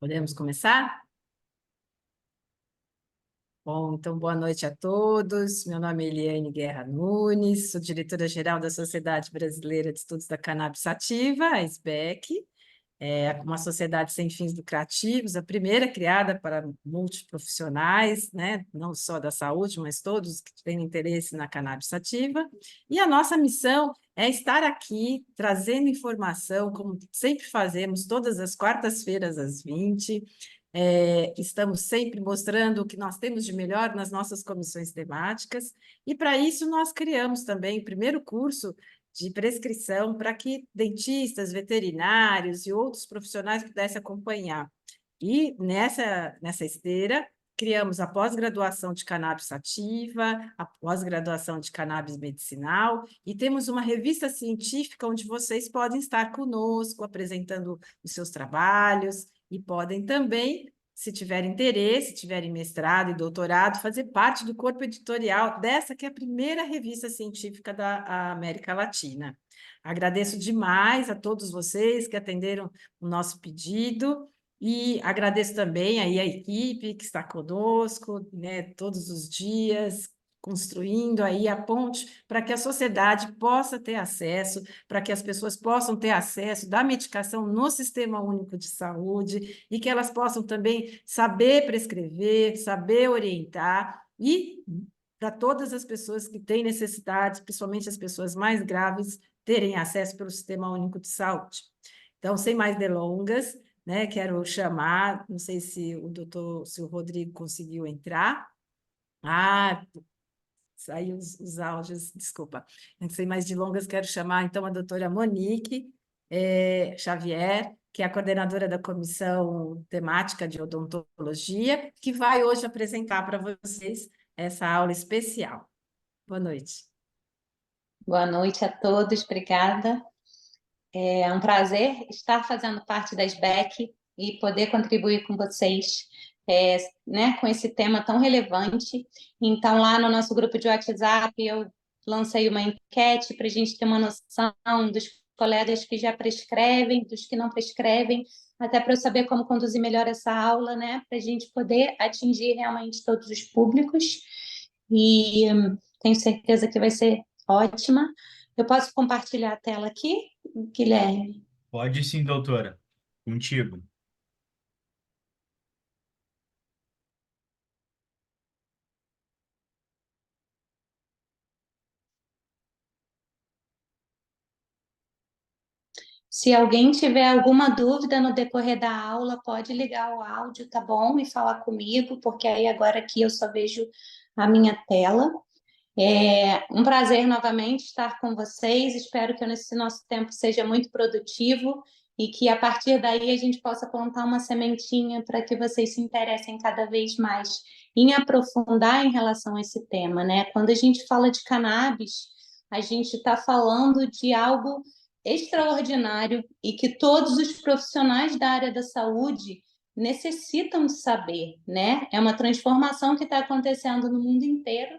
Podemos começar? Bom, então boa noite a todos. Meu nome é Eliane Guerra Nunes, sou diretora-geral da Sociedade Brasileira de Estudos da Cannabis Sativa, a SBEC, uma sociedade sem fins lucrativos, a primeira criada para multiprofissionais, né, não só da saúde, mas todos que têm interesse na cannabis sativa. E a nossa missão é estar aqui trazendo informação, como sempre fazemos, todas as quartas-feiras às 20. Estamos sempre mostrando o que nós temos de melhor nas nossas comissões temáticas, e para isso nós criamos também o primeiro curso de prescrição para que dentistas, veterinários e outros profissionais pudessem acompanhar. E nessa esteira, criamos a pós-graduação de cannabis sativa, a pós-graduação de cannabis medicinal, e temos uma revista científica onde vocês podem estar conosco, apresentando os seus trabalhos, e podem também, se tiverem interesse, tiverem mestrado e doutorado, fazer parte do corpo editorial dessa que é a primeira revista científica da América Latina. Agradeço demais a todos vocês que atenderam o nosso pedido e agradeço também aí a equipe que está conosco, né, todos os dias, construindo aí a ponte para que a sociedade possa ter acesso, para que as pessoas possam ter acesso da medicação no Sistema Único de Saúde e que elas possam também saber prescrever, saber orientar e para todas as pessoas que têm necessidades, principalmente as pessoas mais graves, terem acesso pelo Sistema Único de Saúde. Então, sem mais delongas, né, quero chamar, não sei se se o Rodrigo conseguiu entrar. Ah, saiu os áudios, desculpa. Sem mais delongas, quero chamar, então, a doutora Monique Xavier, que é a coordenadora da Comissão Temática de Odontologia, que vai hoje apresentar para vocês essa aula especial. Boa noite. Boa noite a todos, obrigada. É um prazer estar fazendo parte da SBEC e poder contribuir com vocês, né, com esse tema tão relevante. Então, lá no nosso grupo de WhatsApp, eu lancei uma enquete para a gente ter uma noção dos colegas que já prescrevem, dos que não prescrevem, até para eu saber como conduzir melhor essa aula, né, para a gente poder atingir realmente todos os públicos. E tenho certeza que vai ser ótima. Eu posso compartilhar a tela aqui, Guilherme? Pode sim, doutora. Contigo. Se alguém tiver alguma dúvida no decorrer da aula, pode ligar o áudio, tá bom? E falar comigo, porque aí agora aqui eu só vejo a minha tela. É um prazer novamente estar com vocês. Espero que esse nosso tempo seja muito produtivo e que a partir daí a gente possa plantar uma sementinha para que vocês se interessem cada vez mais em aprofundar em relação a esse tema, né? Quando a gente fala de cannabis, a gente está falando de algo extraordinário e que todos os profissionais da área da saúde necessitam de saber, né? É uma transformação que está acontecendo no mundo inteiro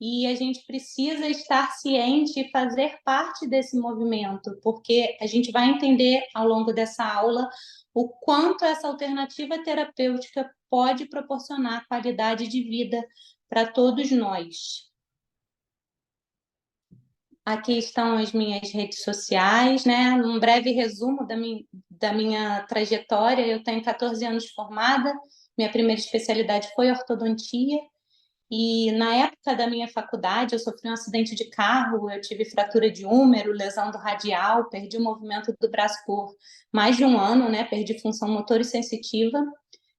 e a gente precisa estar ciente e fazer parte desse movimento, porque a gente vai entender ao longo dessa aula o quanto essa alternativa terapêutica pode proporcionar qualidade de vida para todos nós. Aqui estão as minhas redes sociais, né? Um breve resumo da minha trajetória. Eu tenho 14 anos de formada, minha primeira especialidade foi ortodontia, e na época da minha faculdade eu sofri um acidente de carro, eu tive fratura de húmero, lesão do radial, perdi o movimento do braço por mais de um ano, né? Perdi função motora e sensitiva.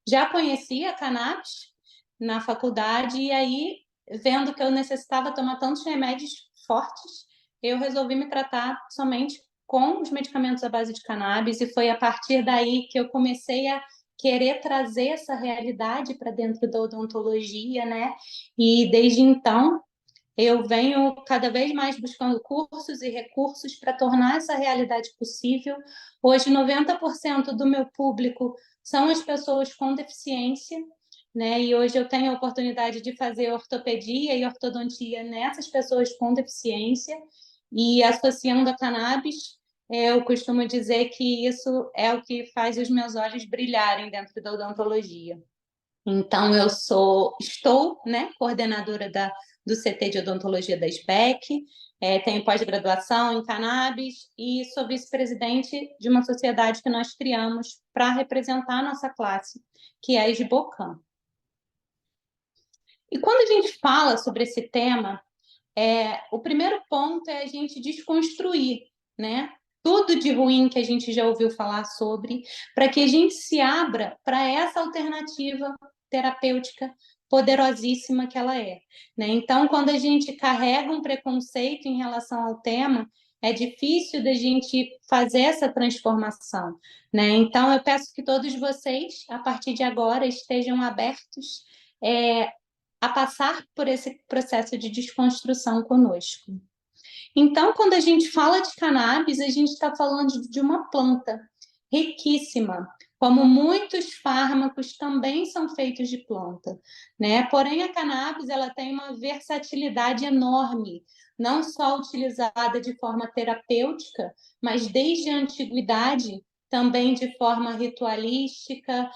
Já conhecia a cannabis na faculdade e aí, vendo que eu necessitava tomar tantos remédios fortes, eu resolvi me tratar somente com os medicamentos à base de cannabis e foi a partir daí que eu comecei a querer trazer essa realidade para dentro da odontologia, né? E desde então eu venho cada vez mais buscando cursos e recursos para tornar essa realidade possível. Hoje, 90% do meu público são as pessoas com deficiência, né? E hoje eu tenho a oportunidade de fazer ortopedia e ortodontia nessas pessoas com deficiência e associando a cannabis eu costumo dizer que isso é o que faz os meus olhos brilharem dentro da odontologia. Então, estou, né, coordenadora do CT de Odontologia da SBEC, tenho pós-graduação em cannabis e sou vice-presidente de uma sociedade que nós criamos para representar a nossa classe, que é a SBOCAM. E quando a gente fala sobre esse tema, o primeiro ponto é a gente desconstruir, né, tudo de ruim que a gente já ouviu falar sobre, para que a gente se abra para essa alternativa terapêutica poderosíssima que ela é, né? Então, quando a gente carrega um preconceito em relação ao tema, é difícil da gente fazer essa transformação, né? Então, eu peço que todos vocês, a partir de agora, estejam abertos a passar por esse processo de desconstrução conosco. Então, quando a gente fala de cannabis, a gente está falando de uma planta riquíssima, como muitos fármacos também são feitos de planta, né? Porém, a cannabis ela tem uma versatilidade enorme, não só utilizada de forma terapêutica, mas desde a antiguidade também de forma ritualística,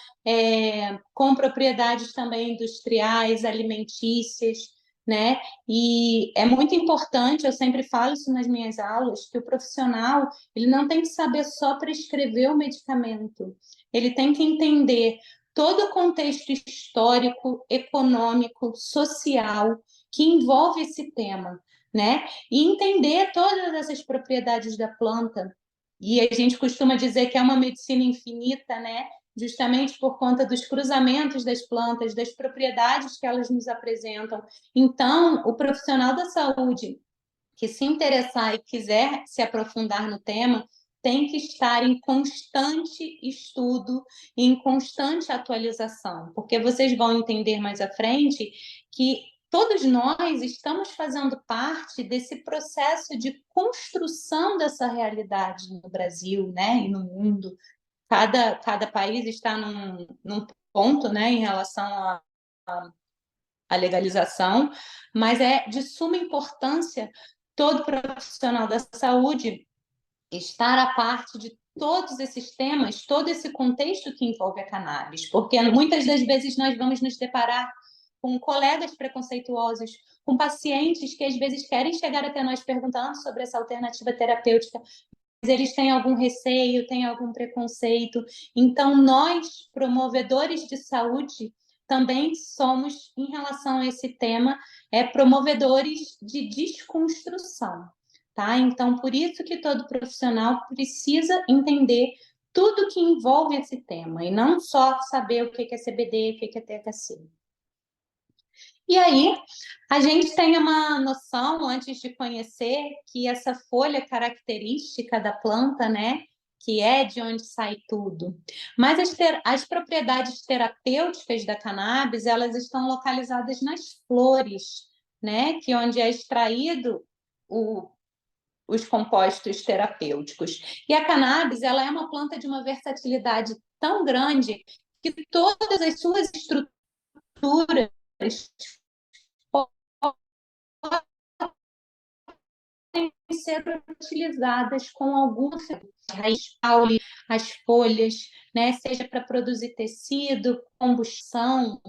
com propriedades também industriais, alimentícias, né? E é muito importante, eu sempre falo isso nas minhas aulas, que o profissional ele não tem que saber só prescrever o medicamento, ele tem que entender todo o contexto histórico, econômico, social que envolve esse tema, né? E entender todas essas propriedades da planta. E a gente costuma dizer que é uma medicina infinita, né? Justamente por conta dos cruzamentos das plantas, das propriedades que elas nos apresentam. Então, o profissional da saúde que se interessar e quiser se aprofundar no tema, tem que estar em constante estudo, em constante atualização, porque vocês vão entender mais à frente que todos nós estamos fazendo parte desse processo de construção dessa realidade no Brasil, né, e no mundo. Cada país está num ponto, né, em relação à legalização, mas é de suma importância todo profissional da saúde estar a parte de todos esses temas, todo esse contexto que envolve a cannabis, porque muitas das vezes nós vamos nos deparar com colegas preconceituosos, com pacientes que às vezes querem chegar até nós perguntando sobre essa alternativa terapêutica, mas eles têm algum receio, têm algum preconceito. Então, nós, promovedores de saúde, também somos, em relação a esse tema, promovedores de desconstrução, tá? Então, por isso que todo profissional precisa entender tudo que envolve esse tema, e não só saber o que é CBD, o que é THC. E aí, a gente tem uma noção, antes de conhecer, que essa folha característica da planta, né, que é de onde sai tudo. Mas as propriedades terapêuticas da cannabis, elas estão localizadas nas flores, né, que é onde é extraído os compostos terapêuticos. E a cannabis, ela é uma planta de uma versatilidade tão grande que todas as suas estruturas podem ser utilizadas com alguma raiz caule, as folhas, né, seja para produzir tecido, combustão,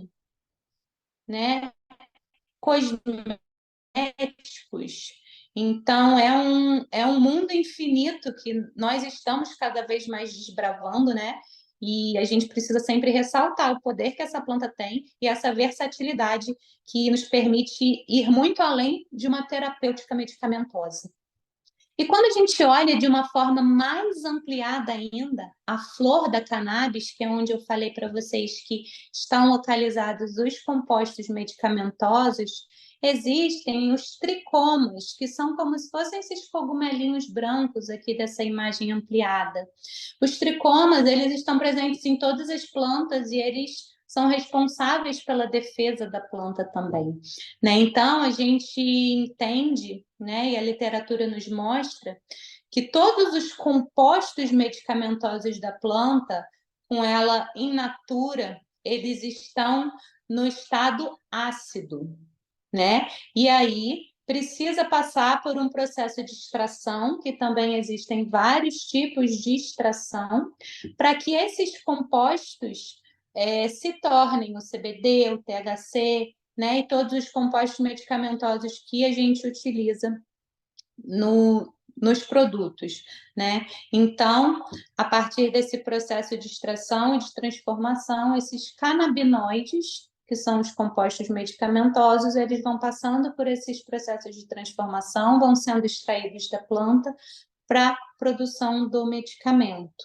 né, cosméticos. Então, é um mundo infinito que nós estamos cada vez mais desbravando, né? E a gente precisa sempre ressaltar o poder que essa planta tem e essa versatilidade que nos permite ir muito além de uma terapêutica medicamentosa. E quando a gente olha de uma forma mais ampliada ainda, a flor da cannabis, que é onde eu falei para vocês que estão localizados os compostos medicamentosos, existem os tricomas, que são como se fossem esses cogumelinhos brancos aqui dessa imagem ampliada. Os tricomas, eles estão presentes em todas as plantas e eles são responsáveis pela defesa da planta também, né? Então, a gente entende, né, e a literatura nos mostra que todos os compostos medicamentosos da planta, com ela in natura, eles estão no estado ácido, né? E aí precisa passar por um processo de extração, que também existem vários tipos de extração, para que esses compostos se tornem o CBD, o THC, né, e todos os compostos medicamentosos que a gente utiliza nos produtos, né? Então, a partir desse processo de extração e de transformação, esses canabinoides, que são os compostos medicamentosos, eles vão passando por esses processos de transformação, vão sendo extraídos da planta para a produção do medicamento.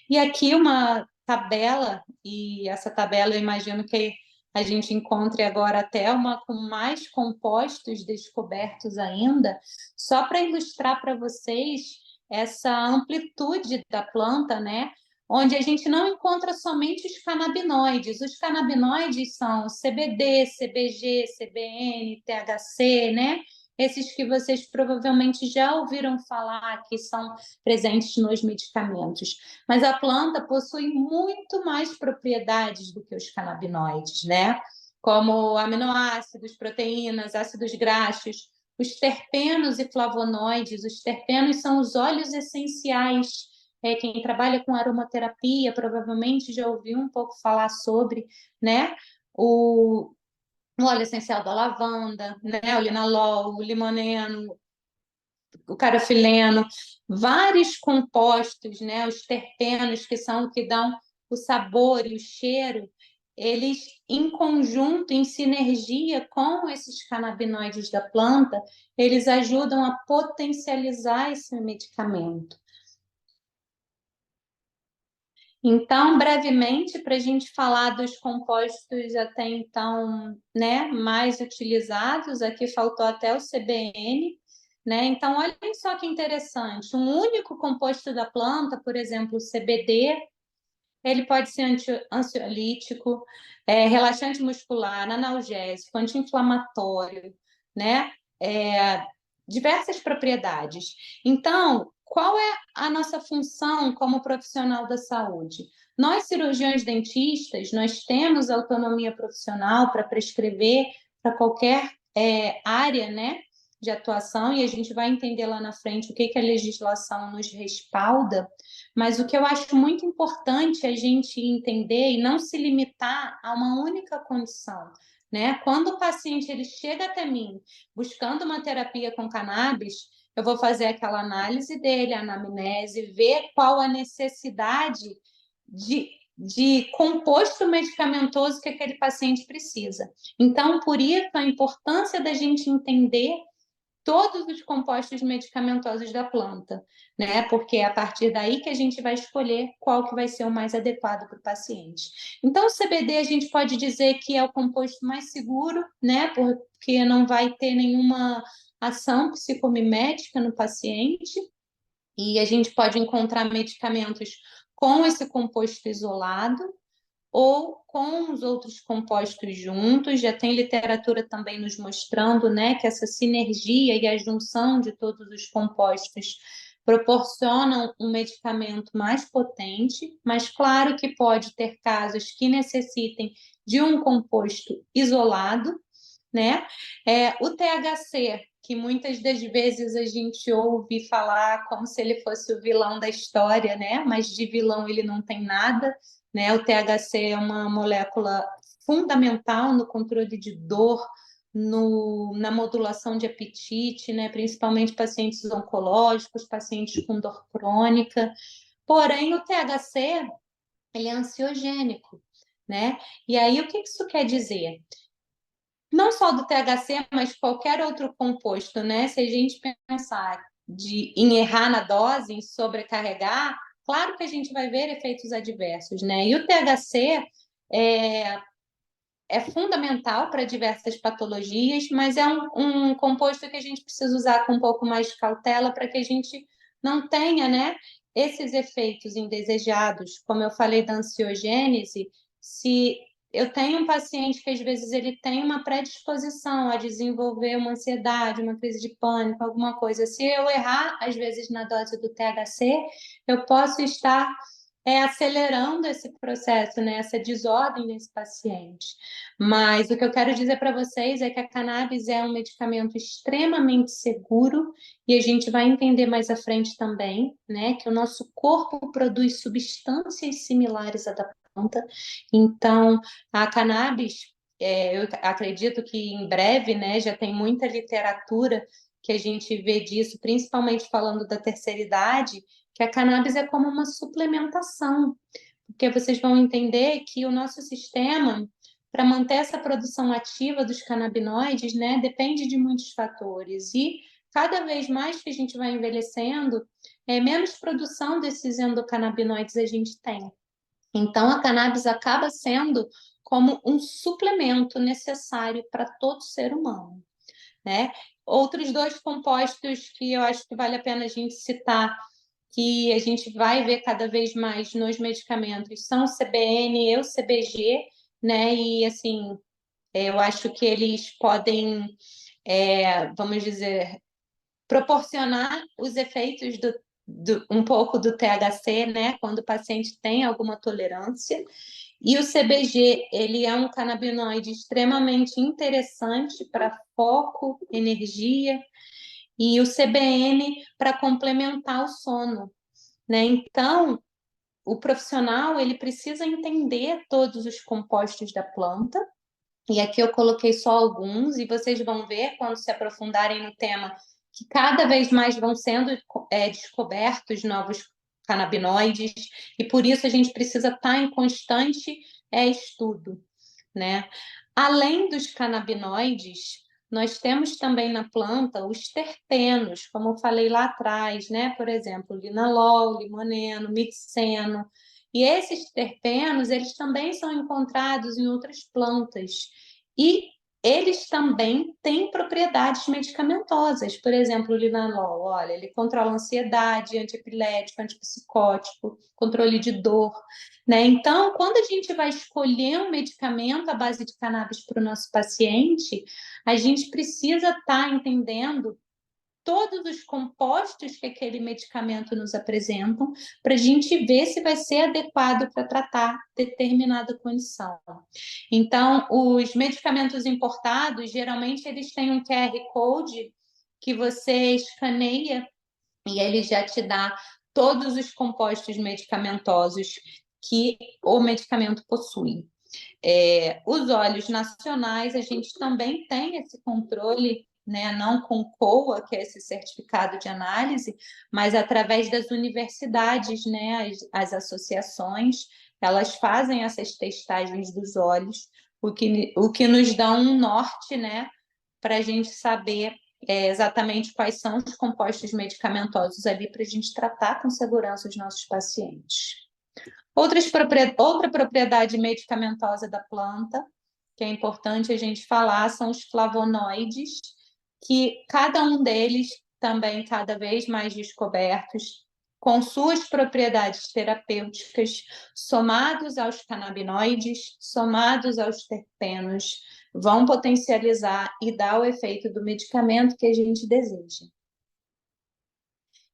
E aqui uma tabela, e essa tabela eu imagino que a gente encontre agora até uma com mais compostos descobertos ainda, só para ilustrar para vocês essa amplitude da planta, né? Onde a gente não encontra somente os canabinoides. Os canabinoides são CBD, CBG, CBN, THC, né? Esses que vocês provavelmente já ouviram falar, que são presentes nos medicamentos. Mas a planta possui muito mais propriedades do que os canabinoides, né? Como aminoácidos, proteínas, ácidos graxos, os terpenos e flavonoides. Os terpenos são os óleos essenciais. Quem trabalha com aromaterapia provavelmente já ouviu um pouco falar sobre, né? O óleo essencial da lavanda, né? O linalol, o limoneno, o carofileno, vários compostos, né? Os terpenos, que são o que dão o sabor e o cheiro, eles em conjunto, em sinergia com esses canabinoides da planta, eles ajudam a potencializar esse medicamento. Então, brevemente, para a gente falar dos compostos até então, né, mais utilizados, aqui faltou até o CBN, né? Então, olhem só que interessante, um único composto da planta, por exemplo, o CBD, ele pode ser ansiolítico, relaxante muscular, analgésico, anti-inflamatório, né? Diversas propriedades. Então, qual é a nossa função como profissional da saúde? Nós, cirurgiões dentistas, nós temos autonomia profissional para prescrever para qualquer área, né, de atuação, e a gente vai entender lá na frente o que a legislação nos respalda, mas o que eu acho muito importante é a gente entender e não se limitar a uma única condição, né? Quando o paciente ele chega até mim buscando uma terapia com cannabis, eu vou fazer aquela análise dele, a anamnese, ver qual a necessidade de composto medicamentoso que aquele paciente precisa. Então, por isso, a importância da gente entender todos os compostos medicamentosos da planta, né? Porque é a partir daí que a gente vai escolher qual que vai ser o mais adequado para o paciente. Então, o CBD a gente pode dizer que é o composto mais seguro, né? Porque não vai ter nenhuma ação psicomimética no paciente. E a gente pode encontrar medicamentos com esse composto isolado ou com os outros compostos juntos. Já tem literatura também nos mostrando, né, que essa sinergia e a junção de todos os compostos proporcionam um medicamento mais potente, mas claro que pode ter casos que necessitem de um composto isolado, né? O THC, que muitas das vezes a gente ouve falar como se ele fosse o vilão da história, né? Mas de vilão ele não tem nada, né? O THC é uma molécula fundamental no controle de dor, na modulação de apetite, né? Principalmente pacientes oncológicos, pacientes com dor crônica. Porém, o THC ele é ansiogênico, né? E aí, o que isso quer dizer? Não só do THC, mas qualquer outro composto, né? Se a gente pensar em errar na dose, em sobrecarregar, claro que a gente vai ver efeitos adversos, né? E o THC é fundamental para diversas patologias, mas é um composto que a gente precisa usar com um pouco mais de cautela para que a gente não tenha, né, esses efeitos indesejados. Como eu falei da ansiogênese, se eu tenho um paciente que às vezes ele tem uma predisposição a desenvolver uma ansiedade, uma crise de pânico, alguma coisa, se eu errar às vezes na dose do THC, eu posso estar acelerando esse processo, né, essa desordem nesse paciente. Mas o que eu quero dizer para vocês é que a cannabis é um medicamento extremamente seguro, e a gente vai entender mais à frente também, né, que o nosso corpo produz substâncias similares à da planta. Então, a cannabis, eu acredito que em breve, né, já tem muita literatura que a gente vê disso, principalmente falando da terceira idade, que a cannabis é como uma suplementação, porque vocês vão entender que o nosso sistema, para manter essa produção ativa dos canabinoides, né, depende de muitos fatores, e cada vez mais que a gente vai envelhecendo, menos produção desses endocannabinoides a gente tem. Então, a cannabis acaba sendo como um suplemento necessário para todo ser humano, né? Outros dois compostos que eu acho que vale a pena a gente citar, que a gente vai ver cada vez mais nos medicamentos, são o CBN e o CBG, né? E, assim, eu acho que eles podem, vamos dizer, proporcionar os efeitos um pouco do THC, né? Quando o paciente tem alguma tolerância. E o CBG, ele é um canabinoide extremamente interessante para foco, energia, e o CBN para complementar o sono, né? Então, o profissional, ele precisa entender todos os compostos da planta, e aqui eu coloquei só alguns, e vocês vão ver, quando se aprofundarem no tema, que cada vez mais vão sendo descobertos novos canabinoides, e por isso a gente precisa estar em constante estudo, né? Além dos canabinoides, nós temos também na planta os terpenos, como eu falei lá atrás, né? Por exemplo, linalol, limoneno, mixeno. E esses terpenos, eles também são encontrados em outras plantas. E eles também têm propriedades medicamentosas. Por exemplo, o linalol, olha, ele controla ansiedade, antiepilético, antipsicótico, controle de dor, né? Então, quando a gente vai escolher um medicamento à base de cannabis para o nosso paciente, a gente precisa estar entendendo todos os compostos que aquele medicamento nos apresentam, para a gente ver se vai ser adequado para tratar determinada condição. Então, os medicamentos importados, geralmente eles têm um QR Code que você escaneia e ele já te dá todos os compostos medicamentosos que o medicamento possui. Os óleos nacionais, a gente também tem esse controle, né, não com COA, que é esse certificado de análise, mas através das universidades, né, as associações, elas fazem essas testagens dos óleos, o que nos dá um norte, né, para a gente saber exatamente quais são os compostos medicamentosos ali para a gente tratar com segurança os nossos pacientes. Outra propriedade medicamentosa da planta, que é importante a gente falar, são os flavonoides, que cada um deles também cada vez mais descobertos, com suas propriedades terapêuticas, somados aos canabinoides, somados aos terpenos, vão potencializar e dar o efeito do medicamento que a gente deseja.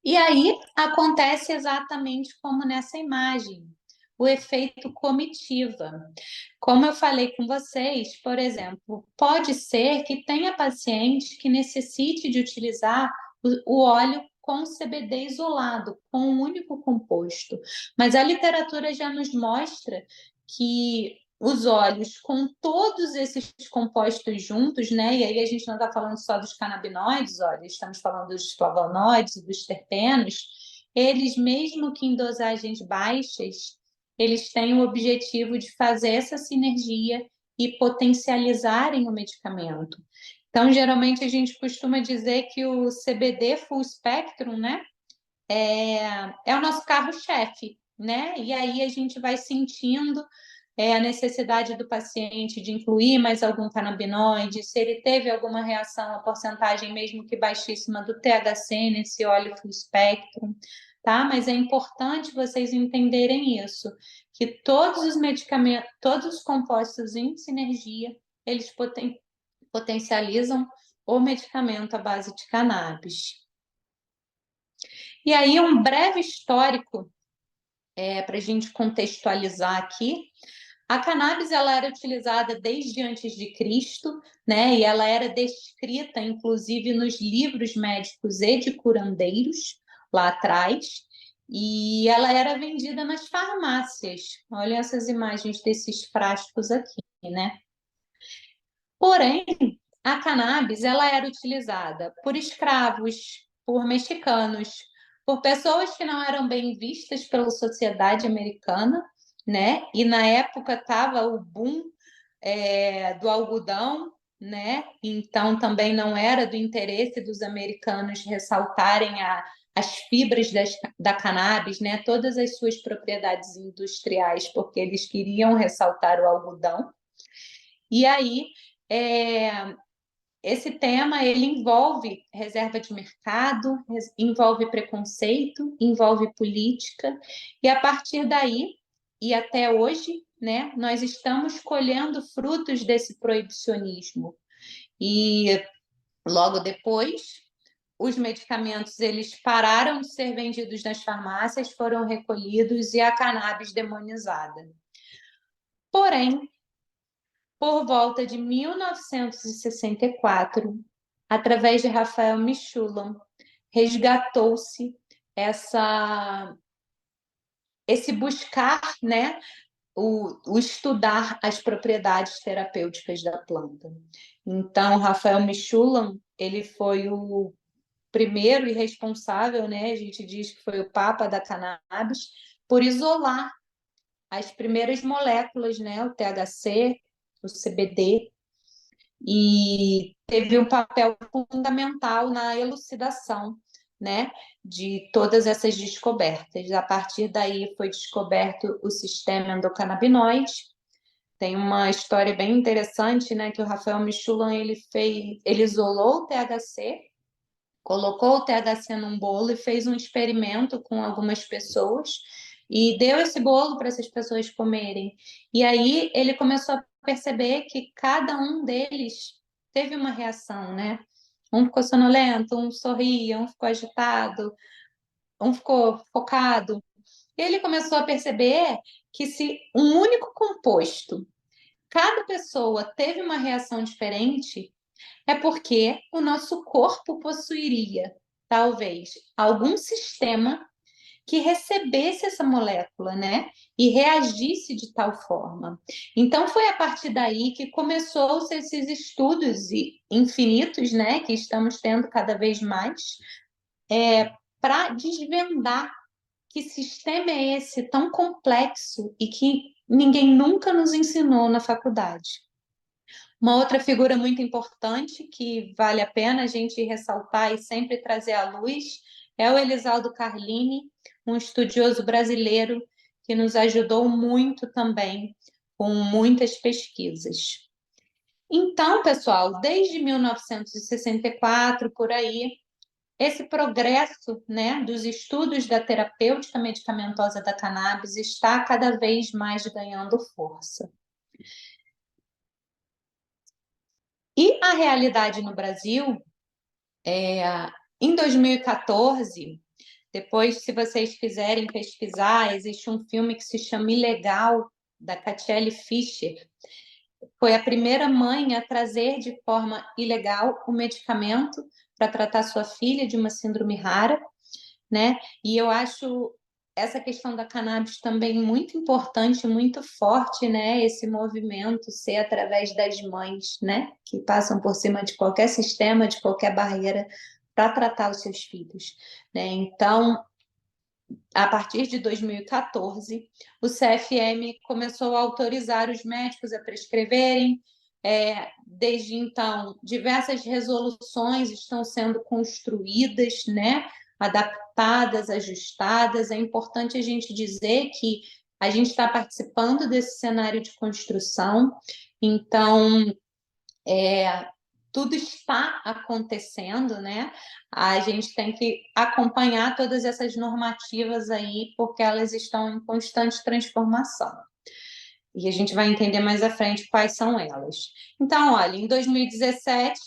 E aí acontece exatamente como nessa imagem, o efeito comitiva. Como eu falei com vocês, por exemplo, pode ser que tenha paciente que necessite de utilizar o óleo com CBD isolado, com um único composto. Mas a literatura já nos mostra que os óleos com todos esses compostos juntos, né? E aí a gente não está falando só dos canabinoides, olha, estamos falando dos flavonoides e dos terpenos, eles, mesmo que em dosagens baixas, eles têm o objetivo de fazer essa sinergia e potencializarem o medicamento. Então, geralmente, a gente costuma dizer que o CBD full spectrum, né, é o nosso carro-chefe, né? E aí a gente vai sentindo a necessidade do paciente de incluir mais algum canabinoide, se ele teve alguma reação, a porcentagem, mesmo que baixíssima, do THC nesse óleo full spectrum, tá? Mas é importante vocês entenderem isso, que todos os medicamentos, todos os compostos em sinergia, eles potencializam o medicamento à base de cannabis. E aí, um breve histórico para a gente contextualizar aqui, a cannabis ela era utilizada desde antes de Cristo, né? E ela era descrita, inclusive, nos livros médicos e de curandeiros lá atrás. E ela era vendida nas farmácias. Olha essas imagens desses frascos aqui, né? Porém, a cannabis ela era utilizada por escravos, por mexicanos, por pessoas que não eram bem vistas pela sociedade americana, né? E na época estava o boom do algodão, né? Então também não era do interesse dos americanos ressaltarem as fibras da cannabis, né? Todas as suas propriedades industriais, porque eles queriam ressaltar o algodão. E aí esse tema ele envolve reserva de mercado, envolve preconceito, envolve política, e a partir daí, e até hoje, né, nós estamos colhendo frutos desse proibicionismo. E logo depois, os medicamentos eles pararam de ser vendidos nas farmácias, foram recolhidos e a cannabis demonizada. Porém, por volta de 1964, através de Rafael Mechoulam, resgatou-se esse buscar, né, o estudar as propriedades terapêuticas da planta. Então, Rafael Mechoulam, ele foi o primeiro e responsável, né, a gente diz que foi o papa da cannabis, por isolar as primeiras moléculas, né, o THC, o CBD, e teve um papel fundamental na elucidação, né, de todas essas descobertas. A partir daí foi descoberto o sistema endocannabinoide. Tem uma história bem interessante, né, que o Rafael Mechoulam ele isolou o THC, colocou o THC num bolo e fez um experimento com algumas pessoas e deu esse bolo para essas pessoas comerem. E aí ele começou a perceber que cada um deles teve uma reação, né? Um ficou sonolento, um sorria, um ficou agitado, um ficou focado. E ele começou a perceber que se um único composto, cada pessoa teve uma reação diferente, é porque o nosso corpo possuiria, talvez, algum sistema que recebesse essa molécula, né? E reagisse de tal forma. Então, foi a partir daí que começou-se esses estudos infinitos, né? Que estamos tendo cada vez mais, para desvendar que sistema é esse tão complexo e que ninguém nunca nos ensinou na faculdade. Uma outra figura muito importante que vale a pena a gente ressaltar e sempre trazer à luz é o Elisaldo Carlini, um estudioso brasileiro que nos ajudou muito também com muitas pesquisas. Então, pessoal, desde 1964, por aí, esse progresso, né, dos estudos da terapêutica medicamentosa da cannabis está cada vez mais ganhando força. E a realidade no Brasil, em 2014, depois, se vocês quiserem pesquisar, existe um filme que se chama Ilegal, da Catiele Fischer. Foi a primeira mãe a trazer de forma ilegal o medicamento para tratar sua filha de uma síndrome rara, né? E eu acho essa questão da cannabis também muito importante, muito forte, né? Esse movimento ser através das mães, né? Que passam por cima de qualquer sistema, de qualquer barreira para tratar os seus filhos, né? Então, a partir de 2014, o CFM começou a autorizar os médicos a prescreverem. Desde então, diversas resoluções estão sendo construídas, né? Adaptadas, ajustadas. É importante a gente dizer que a gente está participando desse cenário de construção, então tudo está acontecendo, né? A gente tem que acompanhar todas essas normativas aí, porque elas estão em constante transformação. E a gente vai entender mais à frente quais são elas. Então, olha, em 2017,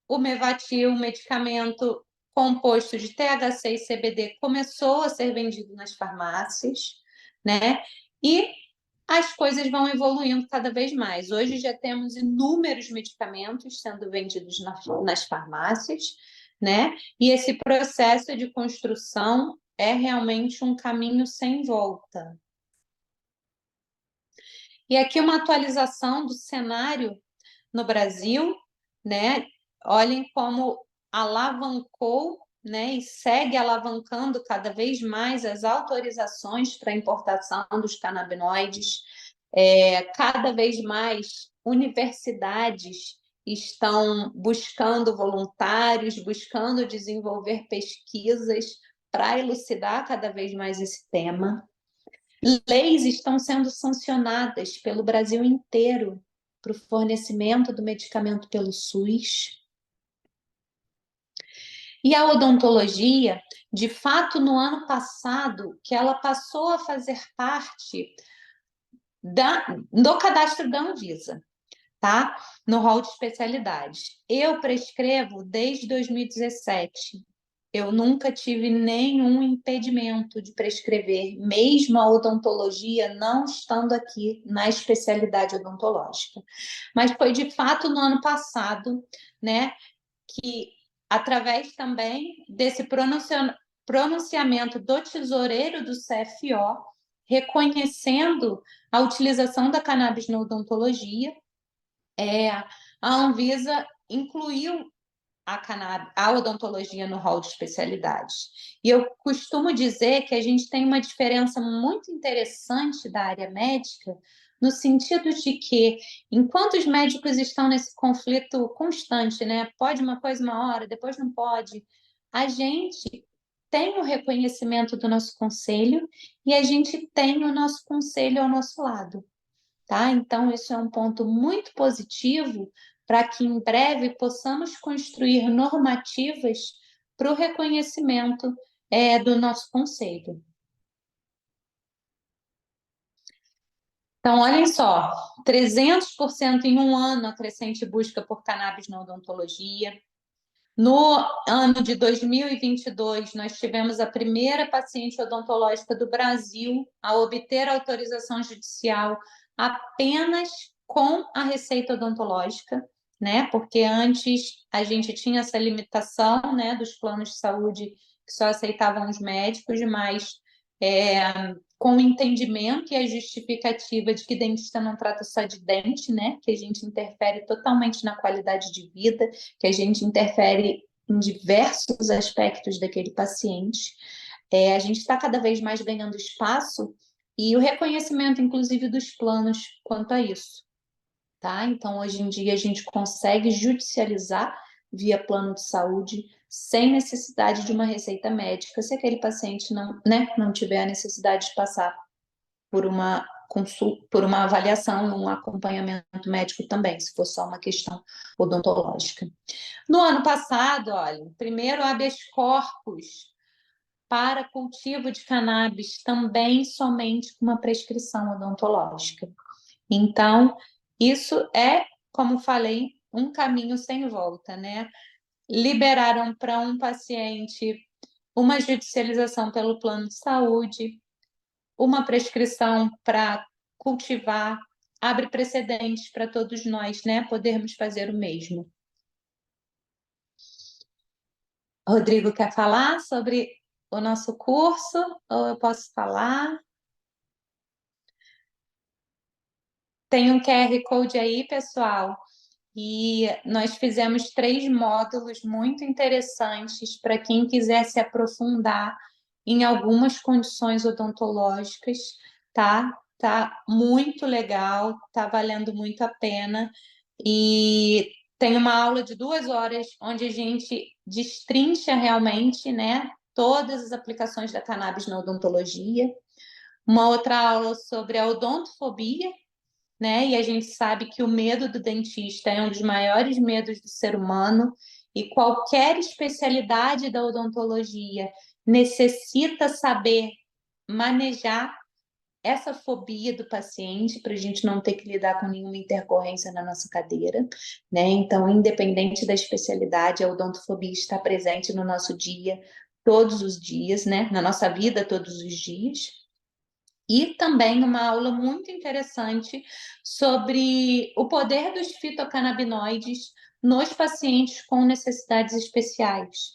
o Mevatil, um medicamento composto de THC e CBD, começou a ser vendido nas farmácias, né? E as coisas vão evoluindo cada vez mais. Hoje já temos inúmeros medicamentos sendo vendidos nas farmácias, né? E esse processo de construção é realmente um caminho sem volta. E aqui uma atualização do cenário no Brasil, né? Olhem como alavancou, né? E segue alavancando cada vez mais as autorizações para importação dos canabinoides. Cada vez mais universidades estão buscando voluntários, buscando desenvolver pesquisas para elucidar cada vez mais esse tema. Leis estão sendo sancionadas pelo Brasil inteiro para o fornecimento do medicamento pelo SUS. E a odontologia, de fato, no ano passado, que ela passou a fazer parte do cadastro da Anvisa, tá? No rol de especialidades. Eu prescrevo desde 2017. Eu nunca tive nenhum impedimento de prescrever, mesmo a odontologia não estando aqui na especialidade odontológica. Mas foi de fato no ano passado, né, que através também desse pronunciamento do tesoureiro do CFO, reconhecendo a utilização da cannabis na odontologia, a Anvisa incluiu a odontologia no rol de especialidades. E eu costumo dizer que a gente tem uma diferença muito interessante da área médica, no sentido de que, enquanto os médicos estão nesse conflito constante, né? Pode uma coisa uma hora, depois não pode, a gente tem o reconhecimento do nosso conselho e a gente tem o nosso conselho ao nosso lado. Tá? Então, isso é um ponto muito positivo para que em breve possamos construir normativas para o reconhecimento do nosso conselho. Então, olhem só, 300% em um ano a crescente busca por cannabis na odontologia. No ano de 2022, nós tivemos a primeira paciente odontológica do Brasil a obter autorização judicial apenas com a receita odontológica, né? Porque antes a gente tinha essa limitação, né, dos planos de saúde que só aceitavam os médicos, mas com o entendimento e a justificativa de que dentista não trata só de dente, né? Que a gente interfere totalmente na qualidade de vida, que a gente interfere em diversos aspectos daquele paciente. A gente está cada vez mais ganhando espaço e o reconhecimento, inclusive, dos planos quanto a isso. Tá? Então, hoje em dia, a gente consegue judicializar via plano de saúde sem necessidade de uma receita médica, se aquele paciente não tiver a necessidade de passar por uma consulta, por uma avaliação, um acompanhamento médico também, se for só uma questão odontológica. No ano passado, olha, primeiro habeas corpus para cultivo de cannabis também somente com uma prescrição odontológica. Então, isso é, como falei, um caminho sem volta, né? Liberaram para um paciente uma judicialização pelo plano de saúde, uma prescrição para cultivar, abre precedentes para todos nós, né? Podermos fazer o mesmo. Rodrigo quer falar sobre o nosso curso ou eu posso falar? Tem um QR Code aí, pessoal, e nós fizemos 3 módulos muito interessantes para quem quiser se aprofundar em algumas condições odontológicas, tá? Tá muito legal, tá valendo muito a pena. E tem uma aula de 2 horas onde a gente destrincha realmente, né, todas as aplicações da cannabis na odontologia. Uma outra aula sobre a odontofobia, né? E a gente sabe que o medo do dentista é um dos maiores medos do ser humano e qualquer especialidade da odontologia necessita saber manejar essa fobia do paciente para a gente não ter que lidar com nenhuma intercorrência na nossa cadeira, né? Então, independente da especialidade, a odontofobia está presente no nosso dia, todos os dias, né? Na nossa vida, todos os dias. e também uma aula muito interessante sobre o poder dos fitocannabinoides nos pacientes com necessidades especiais.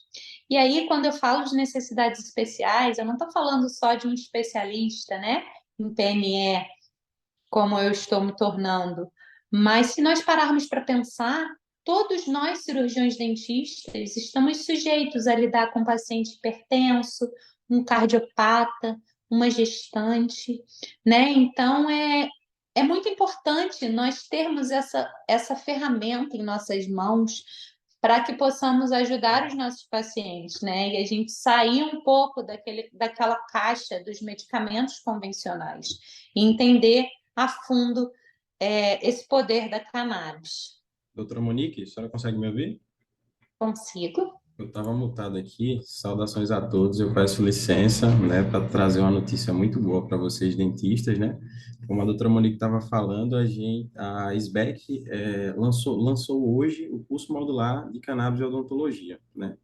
E aí, quando eu falo de necessidades especiais, eu não estou falando só de um especialista, né, em PNE, como eu estou me tornando, mas se nós pararmos para pensar, todos nós, cirurgiões dentistas, estamos sujeitos a lidar com um paciente hipertenso, um cardiopata, uma gestante, né? Então, é muito importante nós termos essa ferramenta em nossas mãos para que possamos ajudar os nossos pacientes, né? E a gente sair um pouco daquela caixa dos medicamentos convencionais e entender a fundo esse poder da cannabis. Doutora Monique, a senhora consegue me ouvir? Consigo? Eu estava mutado aqui. Saudações a todos. Eu peço licença, né, para trazer uma notícia muito boa para vocês dentistas, né? Como a doutora Monique estava falando, a SBEC lançou hoje o curso modular de cannabis e odontologia, né?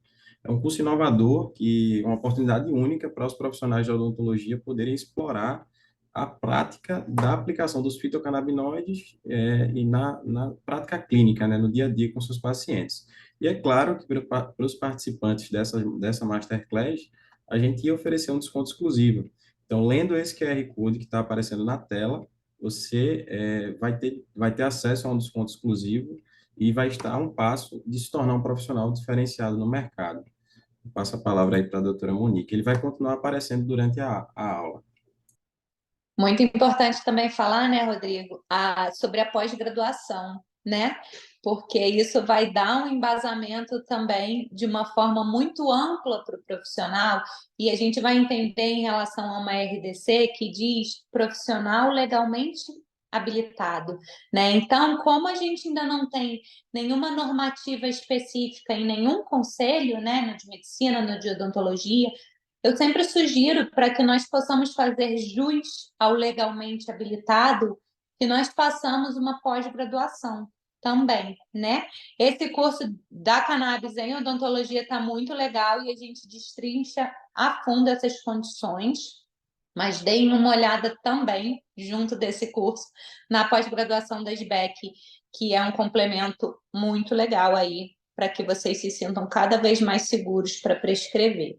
É um curso inovador que é uma oportunidade única para os profissionais de odontologia poderem explorar a prática da aplicação dos fitocannabinoides e na prática clínica, né, no dia a dia com seus pacientes. E é claro que para os participantes dessa Masterclass, a gente ia oferecer um desconto exclusivo. Então, lendo esse QR Code que está aparecendo na tela, você vai ter acesso a um desconto exclusivo e vai estar a um passo de se tornar um profissional diferenciado no mercado. Passo a palavra aí para a doutora Monique. Ele vai continuar aparecendo durante a aula. Muito importante também falar, né, Rodrigo, sobre a pós-graduação, né? Porque isso vai dar um embasamento também de uma forma muito ampla para o profissional, e a gente vai entender em relação a uma RDC que diz profissional legalmente habilitado, né? Então, como a gente ainda não tem nenhuma normativa específica em nenhum conselho, né, no de medicina, no de odontologia, eu sempre sugiro, para que nós possamos fazer jus ao legalmente habilitado, que nós façamos uma pós-graduação também, né? Esse curso da cannabis em odontologia está muito legal e a gente destrincha a fundo essas condições, mas deem uma olhada também, junto desse curso, na pós-graduação da SBEC, que é um complemento muito legal aí, para que vocês se sintam cada vez mais seguros para prescrever.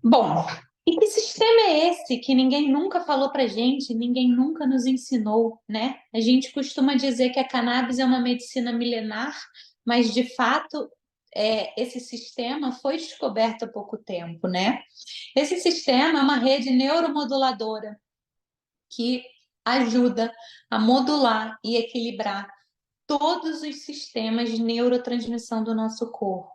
Bom, e que sistema é esse que ninguém nunca falou para gente, ninguém nunca nos ensinou, né? A gente costuma dizer que a cannabis é uma medicina milenar, mas de fato esse sistema foi descoberto há pouco tempo, né? Esse sistema é uma rede neuromoduladora que ajuda a modular e equilibrar todos os sistemas de neurotransmissão do nosso corpo.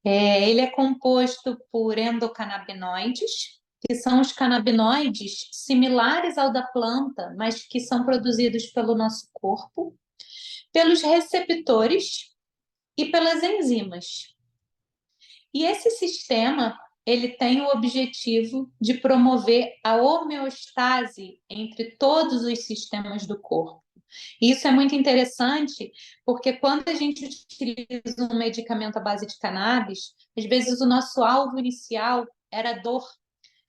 Ele é composto por endocannabinoides, que são os canabinoides similares ao da planta, mas que são produzidos pelo nosso corpo, pelos receptores e pelas enzimas. E esse sistema, ele tem o objetivo de promover a homeostase entre todos os sistemas do corpo. E isso é muito interessante, porque quando a gente utiliza um medicamento à base de cannabis, às vezes o nosso alvo inicial era dor,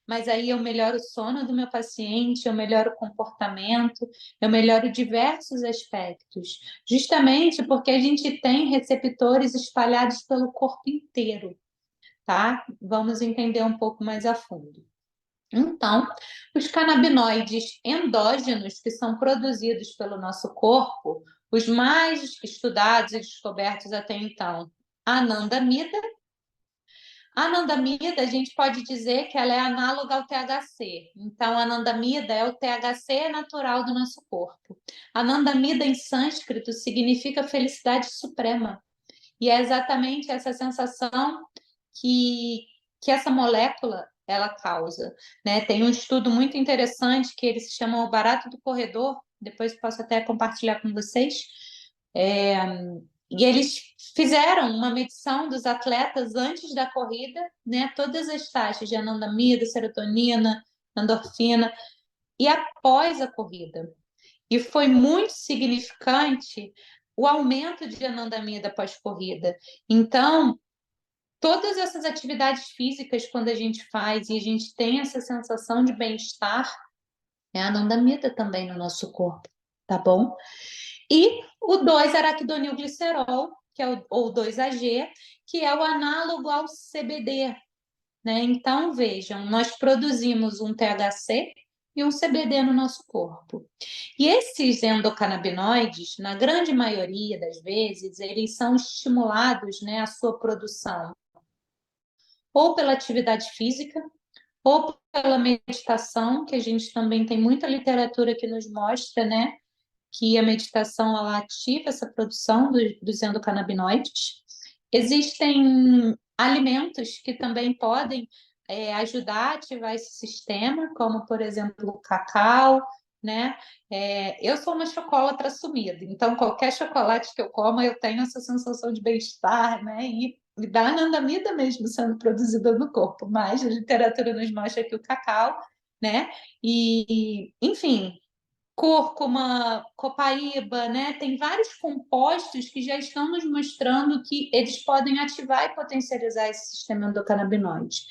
mas aí eu melhoro o sono do meu paciente, eu melhoro o comportamento, eu melhoro diversos aspectos, justamente porque a gente tem receptores espalhados pelo corpo inteiro, tá? Vamos entender um pouco mais a fundo. Então, os canabinoides endógenos que são produzidos pelo nosso corpo, os mais estudados e descobertos até então, a anandamida. A anandamida, a gente pode dizer que ela é análoga ao THC. Então, a anandamida é o THC natural do nosso corpo. Anandamida, em sânscrito, significa felicidade suprema. E é exatamente essa sensação que essa molécula ela causa, né? Tem um estudo muito interessante que eles chamam o barato do corredor, depois posso até compartilhar com vocês. E eles fizeram uma medição dos atletas antes da corrida, né? Todas as taxas de anandamida, serotonina, endorfina, e após a corrida. E foi muito significante o aumento de anandamida pós-corrida. Então, todas essas atividades físicas, quando a gente faz e a gente tem essa sensação de bem-estar, é anandamida também no nosso corpo, tá bom? E o 2-araquidonilglicerol, que é o 2-AG, que é o análogo ao CBD, né? Então, vejam, nós produzimos um THC e um CBD no nosso corpo. E esses endocannabinoides, na grande maioria das vezes, eles são estimulados, né, a sua produção ou pela atividade física, ou pela meditação, que a gente também tem muita literatura que nos mostra, né, que a meditação ela ativa essa produção dos endocannabinoides. Existem alimentos que também podem ajudar a ativar esse sistema, como, por exemplo, o cacau, né? Eu sou uma chocolatra assumida, então qualquer chocolate que eu como, eu tenho essa sensação de bem-estar, né? E dá anandamida mesmo sendo produzida no corpo, mas a literatura nos mostra que o cacau, né? E enfim, cúrcuma, copaíba, né? Tem vários compostos que já estão nos mostrando que eles podem ativar e potencializar esse sistema endocannabinoide.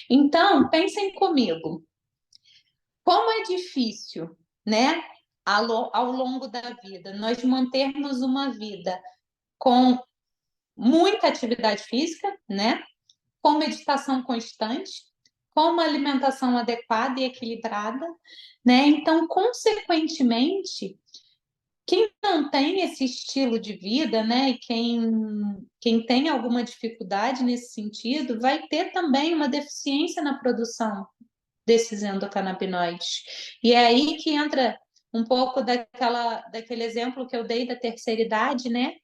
Então, pensem comigo, como é difícil, né, ao longo da vida, nós mantermos uma vida com muita atividade física, né, com meditação constante, com uma alimentação adequada e equilibrada, né? Então, consequentemente, quem não tem esse estilo de vida, né, e quem tem alguma dificuldade nesse sentido, vai ter também uma deficiência na produção desses endocannabinoides. E é aí que entra um pouco daquele exemplo que eu dei da terceira idade, né?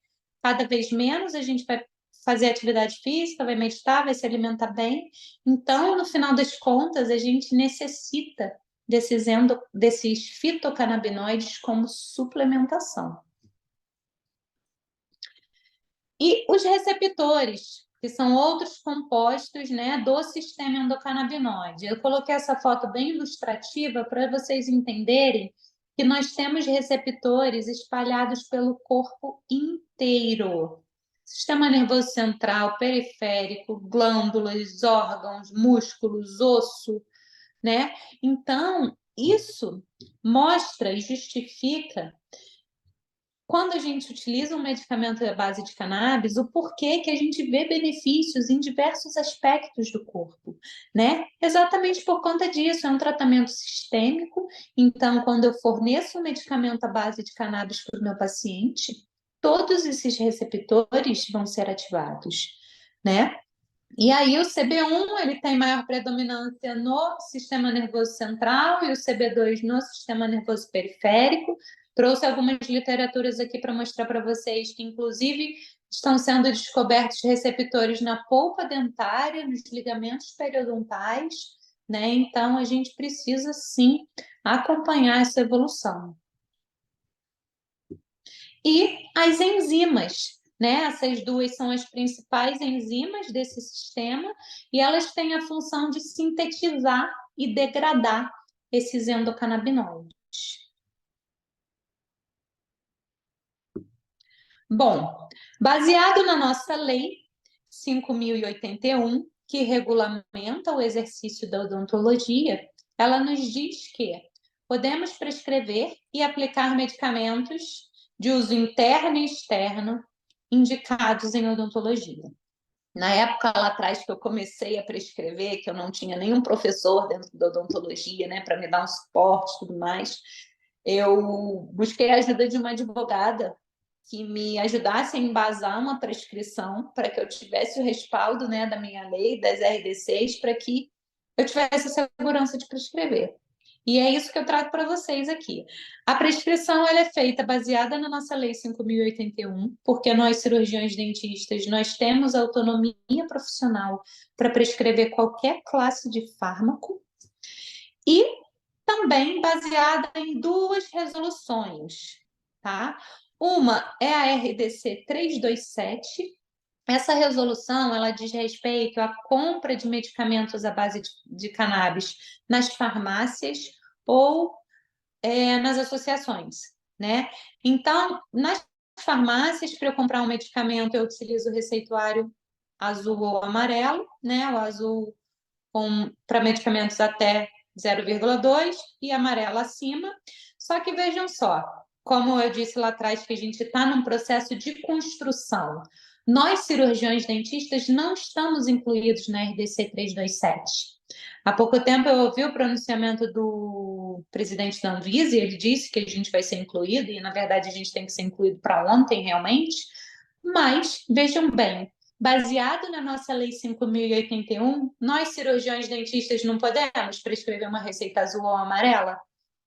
Cada vez menos a gente vai fazer atividade física, vai meditar, vai se alimentar bem. Então, no final das contas, a gente necessita desses fitocannabinoides como suplementação. E os receptores, que são outros compostos, né, do sistema endocannabinoide. Eu coloquei essa foto bem ilustrativa para vocês entenderem que nós temos receptores espalhados pelo corpo inteiro. Sistema nervoso central, periférico, glândulas, órgãos, músculos, osso, né? Então, isso mostra e justifica, quando a gente utiliza um medicamento à base de cannabis, o porquê que a gente vê benefícios em diversos aspectos do corpo, né? Exatamente por conta disso, é um tratamento sistêmico, então quando eu forneço um medicamento à base de cannabis para o meu paciente, todos esses receptores vão ser ativados, né? E aí o CB1 ele tem maior predominância no sistema nervoso central e o CB2 no sistema nervoso periférico. Trouxe algumas literaturas aqui para mostrar para vocês que, inclusive, estão sendo descobertos receptores na polpa dentária, nos ligamentos periodontais, né? Então, a gente precisa, sim, acompanhar essa evolução. E as enzimas, né? Essas duas são as principais enzimas desse sistema e elas têm a função de sintetizar e degradar esses endocannabinoides. Bom, baseado na nossa lei 5.081, que regulamenta o exercício da odontologia, ela nos diz que podemos prescrever e aplicar medicamentos de uso interno e externo indicados em odontologia. Na época lá atrás que eu comecei a prescrever, que eu não tinha nenhum professor dentro da odontologia, né, para me dar um suporte e tudo mais, eu busquei a ajuda de uma advogada que me ajudasse a embasar uma prescrição para que eu tivesse o respaldo, né, da minha lei, das RDCs, para que eu tivesse a segurança de prescrever. E é isso que eu trago para vocês aqui. A prescrição ela é feita baseada na nossa lei 5.081, porque nós, cirurgiões dentistas, nós temos autonomia profissional para prescrever qualquer classe de fármaco, e também baseada em duas resoluções, tá? Uma é a RDC 327. Essa resolução ela diz respeito à compra de medicamentos à base de cannabis nas farmácias ou nas associações, né? Então, nas farmácias, para eu comprar um medicamento, eu utilizo o receituário azul ou amarelo, né? O azul para medicamentos até 0,2 e amarelo acima. Só que vejam só, como eu disse lá atrás, que a gente está num processo de construção. Nós, cirurgiões dentistas, não estamos incluídos na RDC 327. Há pouco tempo eu ouvi o pronunciamento do presidente da Anvisa e ele disse que a gente vai ser incluído, e na verdade a gente tem que ser incluído para ontem realmente, mas vejam bem, baseado na nossa Lei 5.081, nós cirurgiões dentistas não podemos prescrever uma receita azul ou amarela?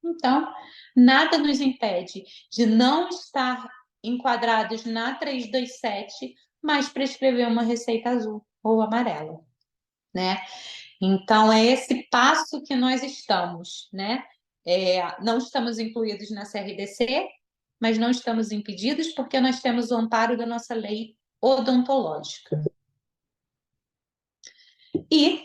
Então, nada nos impede de não estar enquadrados na 327, mas prescrever uma receita azul ou amarela, né? Então, é esse passo que nós estamos, né? Não estamos incluídos na CRDC, mas não estamos impedidos porque nós temos o amparo da nossa lei odontológica. E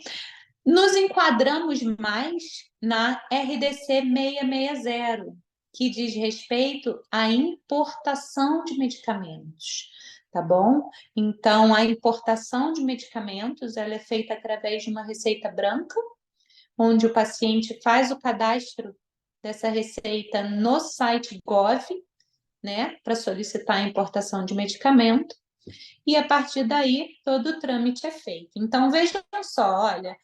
nos enquadramos mais na RDC 660, que diz respeito à importação de medicamentos, tá bom? Então, a importação de medicamentos, ela é feita através de uma receita branca, onde o paciente faz o cadastro dessa receita no site Gov, né, para solicitar a importação de medicamento, e a partir daí todo o trâmite é feito. Então, vejam só, olha,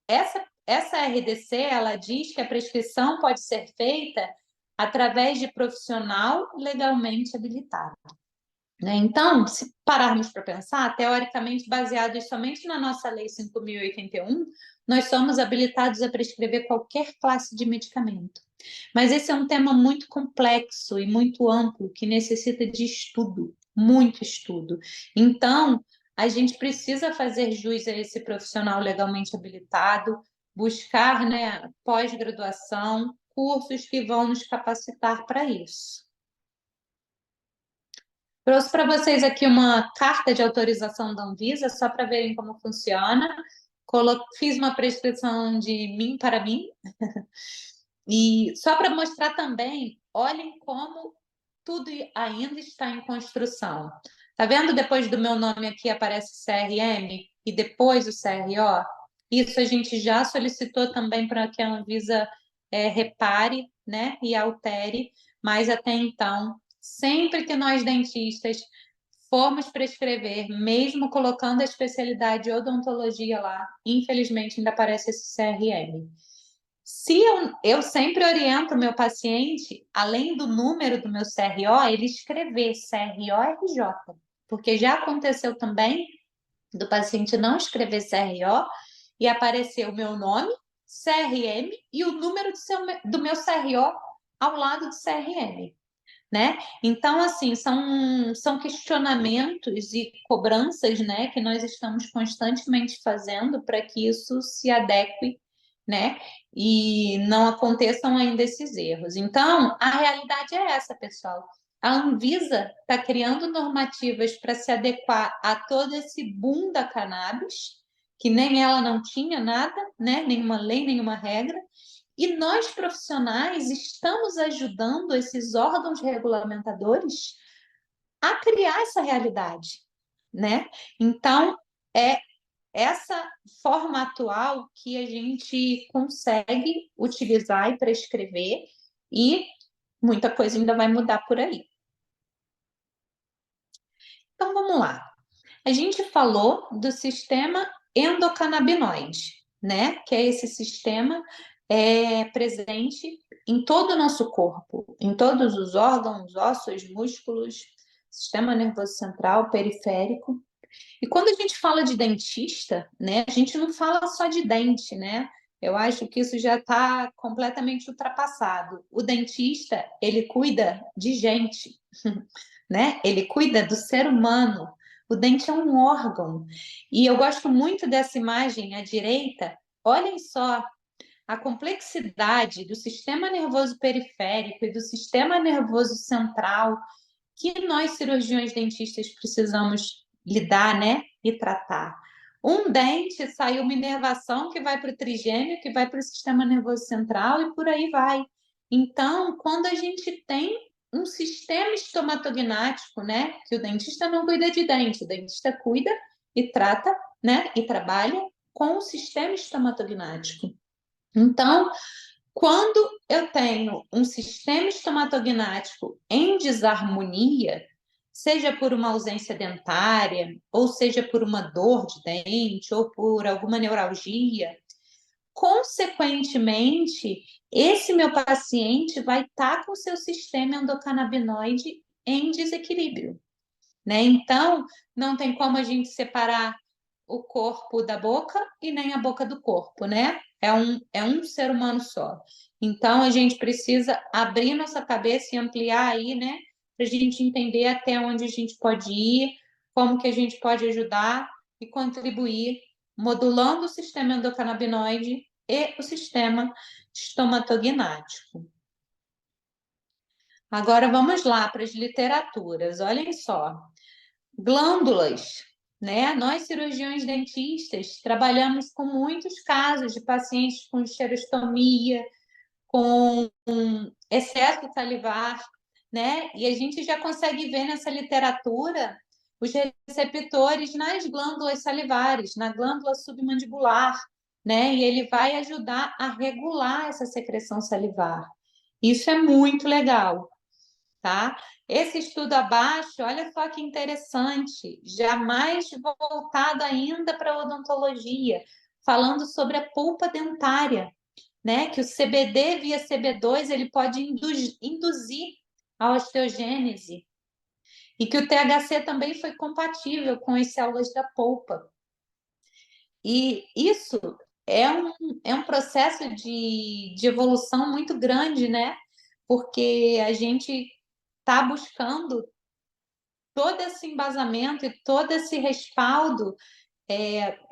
essa RDC, ela diz que a prescrição pode ser feita através de profissional legalmente habilitado, né? Então, se pararmos para pensar, teoricamente, baseados somente na nossa Lei 5.081, nós somos habilitados a prescrever qualquer classe de medicamento. Mas esse é um tema muito complexo e muito amplo, que necessita de estudo, muito estudo. Então, a gente precisa fazer jus a esse profissional legalmente habilitado, buscar, né, pós-graduação, cursos que vão nos capacitar para isso. Trouxe para vocês aqui uma carta de autorização da Anvisa, só para verem como funciona. Fiz uma prescrição de mim para mim. E só para mostrar também, olhem como tudo ainda está em construção. Tá vendo? Depois do meu nome aqui aparece CRM e depois o CRO. Isso a gente já solicitou também para que a Anvisa repare, né, e altere, mas até então, sempre que nós dentistas formos prescrever, mesmo colocando a especialidade de odontologia lá, infelizmente ainda aparece esse CRM. Se eu sempre oriento o meu paciente, além do número do meu CRO, ele escrever CRO-RJ, porque já aconteceu também do paciente não escrever CRO e aparecer o meu nome, CRM e o número do meu CRO ao lado do CRM, né? Então, assim, são questionamentos e cobranças, né, que nós estamos constantemente fazendo para que isso se adeque, né, e não aconteçam ainda esses erros. Então, a realidade é essa, pessoal. A Anvisa está criando normativas para se adequar a todo esse boom da cannabis, que nem ela não tinha nada, né, nenhuma lei, nenhuma regra, e nós, profissionais, estamos ajudando esses órgãos regulamentadores a criar essa realidade, né? Então, é essa forma atual que a gente consegue utilizar e prescrever, e muita coisa ainda vai mudar por aí. Então, vamos lá. A gente falou do sistema endocannabinoide, né? Que é esse sistema presente em todo o nosso corpo, em todos os órgãos, ossos, músculos, sistema nervoso central, periférico. E quando a gente fala de dentista, né, a gente não fala só de dente, né? Eu acho que isso já está completamente ultrapassado. O dentista, ele cuida de gente, né? Ele cuida do ser humano. O dente é um órgão. E eu gosto muito dessa imagem à direita. Olhem só a complexidade do sistema nervoso periférico e do sistema nervoso central que nós, cirurgiões dentistas, precisamos lidar, né, e tratar. Um dente sai uma inervação que vai para o trigêmeo, que vai para o sistema nervoso central e por aí vai. Então, quando a gente tem um sistema estomatognático, né, que o dentista não cuida de dente, o dentista cuida e trata, né, e trabalha com o sistema estomatognático. Então, quando eu tenho um sistema estomatognático em desarmonia, seja por uma ausência dentária, ou seja por uma dor de dente, ou por alguma neuralgia, consequentemente, esse meu paciente vai estar com o seu sistema endocannabinoide em desequilíbrio, né? Então, não tem como a gente separar o corpo da boca e nem a boca do corpo, né? É um ser humano só. Então, a gente precisa abrir nossa cabeça e ampliar aí, né? Para a gente entender até onde a gente pode ir, como que a gente pode ajudar e contribuir, modulando o sistema endocannabinoide e o sistema estomatognático. Agora, vamos lá para as literaturas. Olhem só. Glândulas, né? Nós, cirurgiões dentistas, trabalhamos com muitos casos de pacientes com xerostomia, com excesso salivar, né? E a gente já consegue ver nessa literatura os receptores nas glândulas salivares, na glândula submandibular, né? E ele vai ajudar a regular essa secreção salivar. Isso é muito legal, tá? Esse estudo abaixo, olha só que interessante, já mais voltado ainda para a odontologia, falando sobre a polpa dentária, né? Que o CBD via CB2 ele pode induzir a osteogênese e que o THC também foi compatível com as células da polpa. E isso é um processo de evolução muito grande, né? Porque a gente está buscando todo esse embasamento e todo esse respaldo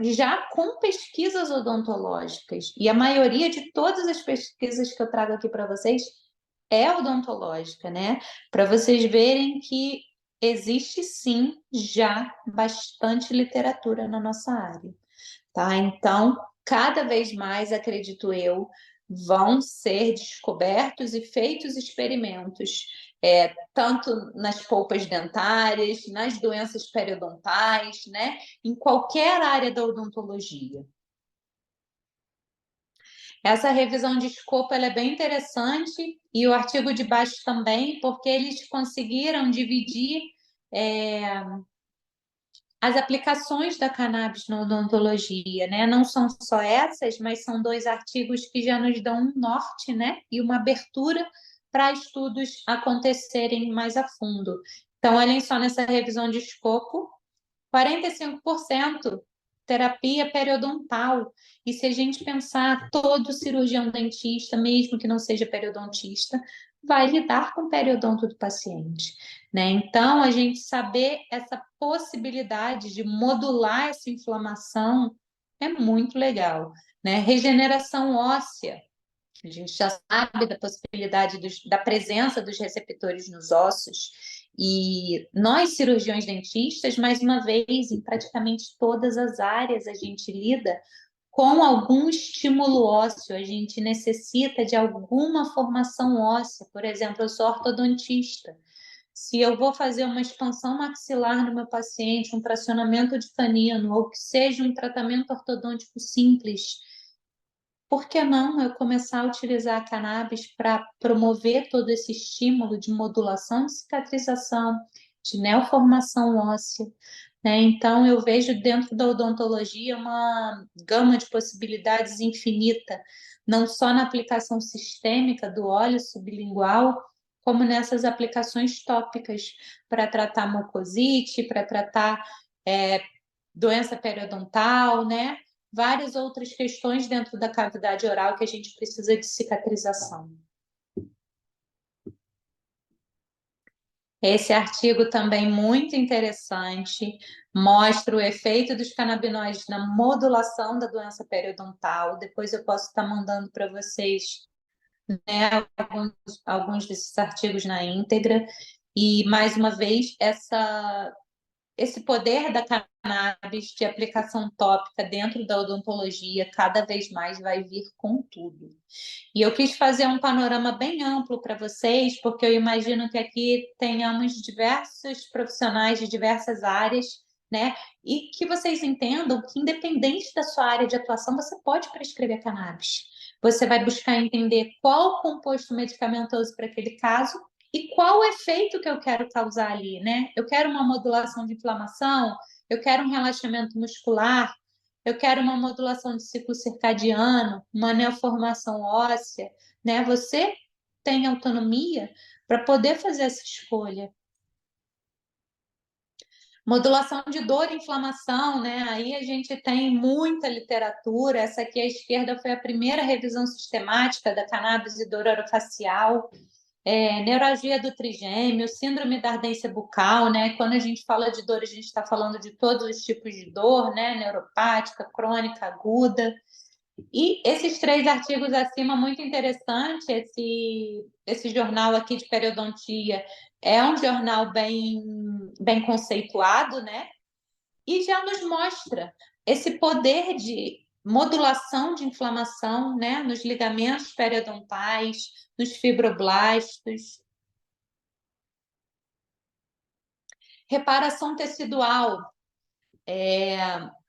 já com pesquisas odontológicas. E a maioria de todas as pesquisas que eu trago aqui para vocês é odontológica, né? Para vocês verem que existe sim já bastante literatura na nossa área, tá? Então, cada vez mais, acredito eu, vão ser descobertos e feitos experimentos, tanto nas polpas dentárias, nas doenças periodontais, né? Em qualquer área da odontologia. Essa revisão de escopo ela é bem interessante e o artigo de baixo também, porque eles conseguiram dividir as aplicações da cannabis na odontologia, né? Não são só essas, mas são 2 artigos que já nos dão um norte, né? E uma abertura para estudos acontecerem mais a fundo. Então, olhem só nessa revisão de escopo, 45% terapia periodontal. E se a gente pensar, todo cirurgião dentista, mesmo que não seja periodontista, vai lidar com o periodonto do paciente, né? Então, a gente saber essa possibilidade de modular essa inflamação é muito legal, né? Regeneração óssea. A gente já sabe da possibilidade da presença dos receptores nos ossos. E nós, cirurgiões dentistas, mais uma vez, em praticamente todas as áreas, a gente lida com algum estímulo ósseo, a gente necessita de alguma formação óssea. Por exemplo, eu sou ortodontista. Se eu vou fazer uma expansão maxilar no meu paciente, um tracionamento de canino, ou que seja um tratamento ortodôntico simples, por que não eu começar a utilizar a cannabis para promover todo esse estímulo de modulação de cicatrização, de neoformação óssea, né? Então, eu vejo dentro da odontologia uma gama de possibilidades infinita, não só na aplicação sistêmica do óleo sublingual, como nessas aplicações tópicas para tratar mucosite, para tratar doença periodontal, né? Várias outras questões dentro da cavidade oral que a gente precisa de cicatrização. Esse artigo também muito interessante, mostra o efeito dos canabinoides na modulação da doença periodontal. Depois eu posso estar mandando para vocês, né, alguns desses artigos na íntegra. E, mais uma vez, esse poder da cannabis de aplicação tópica dentro da odontologia cada vez mais vai vir com tudo. E eu quis fazer um panorama bem amplo para vocês, porque eu imagino que aqui tenhamos diversos profissionais de diversas áreas né? E que vocês entendam que, independente da sua área de atuação, você pode prescrever cannabis. Você vai buscar entender qual o composto medicamentoso para aquele caso e qual o efeito que eu quero causar ali, né? Eu quero uma modulação de inflamação, eu quero um relaxamento muscular, eu quero uma modulação de ciclo circadiano, uma neoformação óssea, né? Você tem autonomia para poder fazer essa escolha. Modulação de dor e inflamação, né? Aí a gente tem muita literatura. Essa aqui à esquerda foi a primeira revisão sistemática da cannabis e dor orofacial. Neuralgia do trigêmeo, síndrome da ardência bucal, né? Quando a gente fala de dor, a gente está falando de todos os tipos de dor, né? Neuropática, crônica, aguda. E esses 3 artigos acima, muito interessante, esse jornal aqui de periodontia é um jornal bem conceituado, né? E já nos mostra esse poder de modulação de inflamação, né? Nos ligamentos periodontais, nos fibroblastos. Reparação tecidual.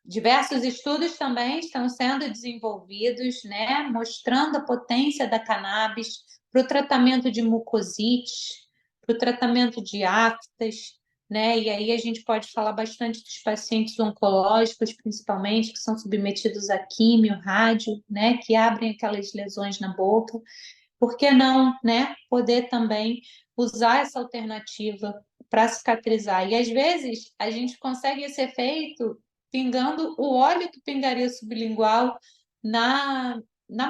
Diversos estudos também estão sendo desenvolvidos, né, mostrando a potência da cannabis para o tratamento de mucosite, para o tratamento de aftas, né? E aí a gente pode falar bastante dos pacientes oncológicos, principalmente, que são submetidos a químio, rádio, né, que abrem aquelas lesões na boca. Por que não, né, poder também usar essa alternativa para cicatrizar? E às vezes a gente consegue esse efeito pingando o óleo que pingaria sublingual na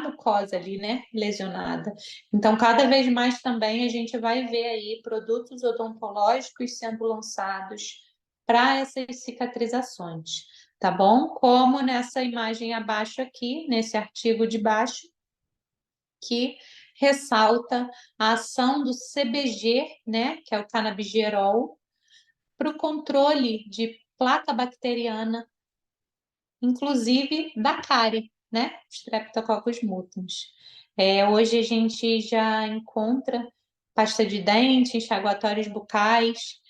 mucosa ali, né, lesionada. Então, cada vez mais também a gente vai ver aí produtos odontológicos sendo lançados para essas cicatrizações, tá bom? Como nessa imagem abaixo aqui, nesse artigo de baixo, que ressalta a ação do CBG, né, que é o canabigerol, para o controle de placa bacteriana, inclusive da cárie, né, Streptococcus mutans. Hoje a gente já encontra pasta de dente, enxaguatórios bucais,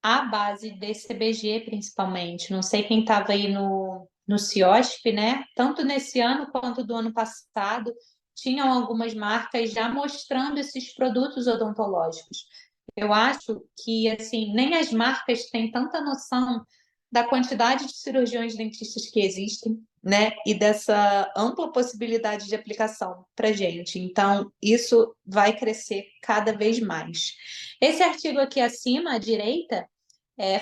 à base de CBG, principalmente. Não sei quem estava aí no CIOSP, né? Tanto nesse ano quanto do ano passado, tinham algumas marcas já mostrando esses produtos odontológicos. Eu acho que, assim, nem as marcas têm tanta noção da quantidade de cirurgiões dentistas que existem, né? E dessa ampla possibilidade de aplicação para gente. Então, isso vai crescer cada vez mais. Esse artigo aqui acima, à direita,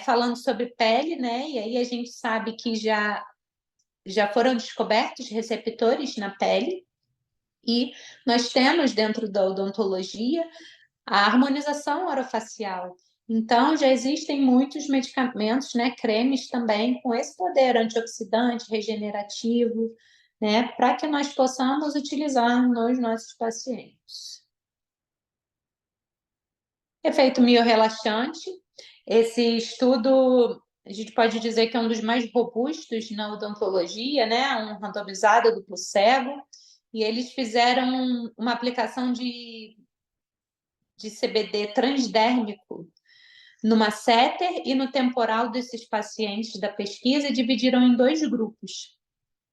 falando sobre pele, né? E aí a gente sabe que já foram descobertos receptores na pele, e nós temos dentro da odontologia a harmonização orofacial. Então, já existem muitos medicamentos, né, cremes também, com esse poder antioxidante, regenerativo, né, para que nós possamos utilizar nos nossos pacientes. Efeito miorrelaxante. Esse estudo, a gente pode dizer que é um dos mais robustos na odontologia, né? Um randomizado duplo cego, e eles fizeram uma aplicação de CBD transdérmico no masseter e no temporal desses pacientes da pesquisa e dividiram em 2 grupos.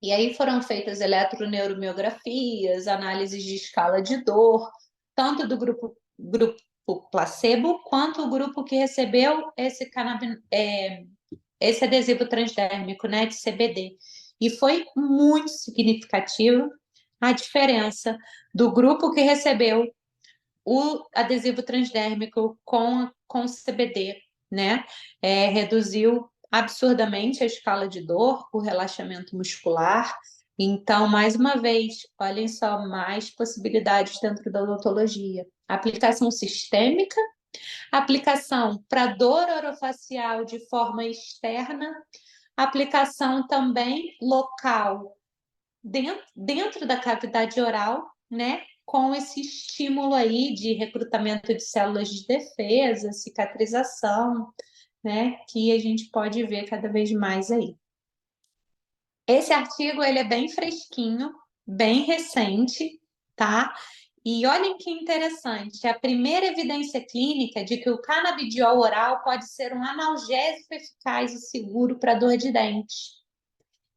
E aí foram feitas eletroneuromeografias, análises de escala de dor, tanto do grupo placebo, quanto o grupo que recebeu esse adesivo transdérmico, né, de CBD. E foi muito significativo a diferença do grupo que recebeu o adesivo transdérmico com CBD, né? Reduziu absurdamente a escala de dor, o relaxamento muscular. Então, mais uma vez, olhem só, mais possibilidades dentro da odontologia. Aplicação sistêmica, aplicação para dor orofacial de forma externa, aplicação também local dentro da cavidade oral, né? Com esse estímulo aí de recrutamento de células de defesa, cicatrização, né? Que a gente pode ver cada vez mais aí. Esse artigo ele é bem fresquinho, bem recente, tá? E olhem que interessante, a primeira evidência clínica de que o canabidiol oral pode ser um analgésico eficaz e seguro para dor de dente.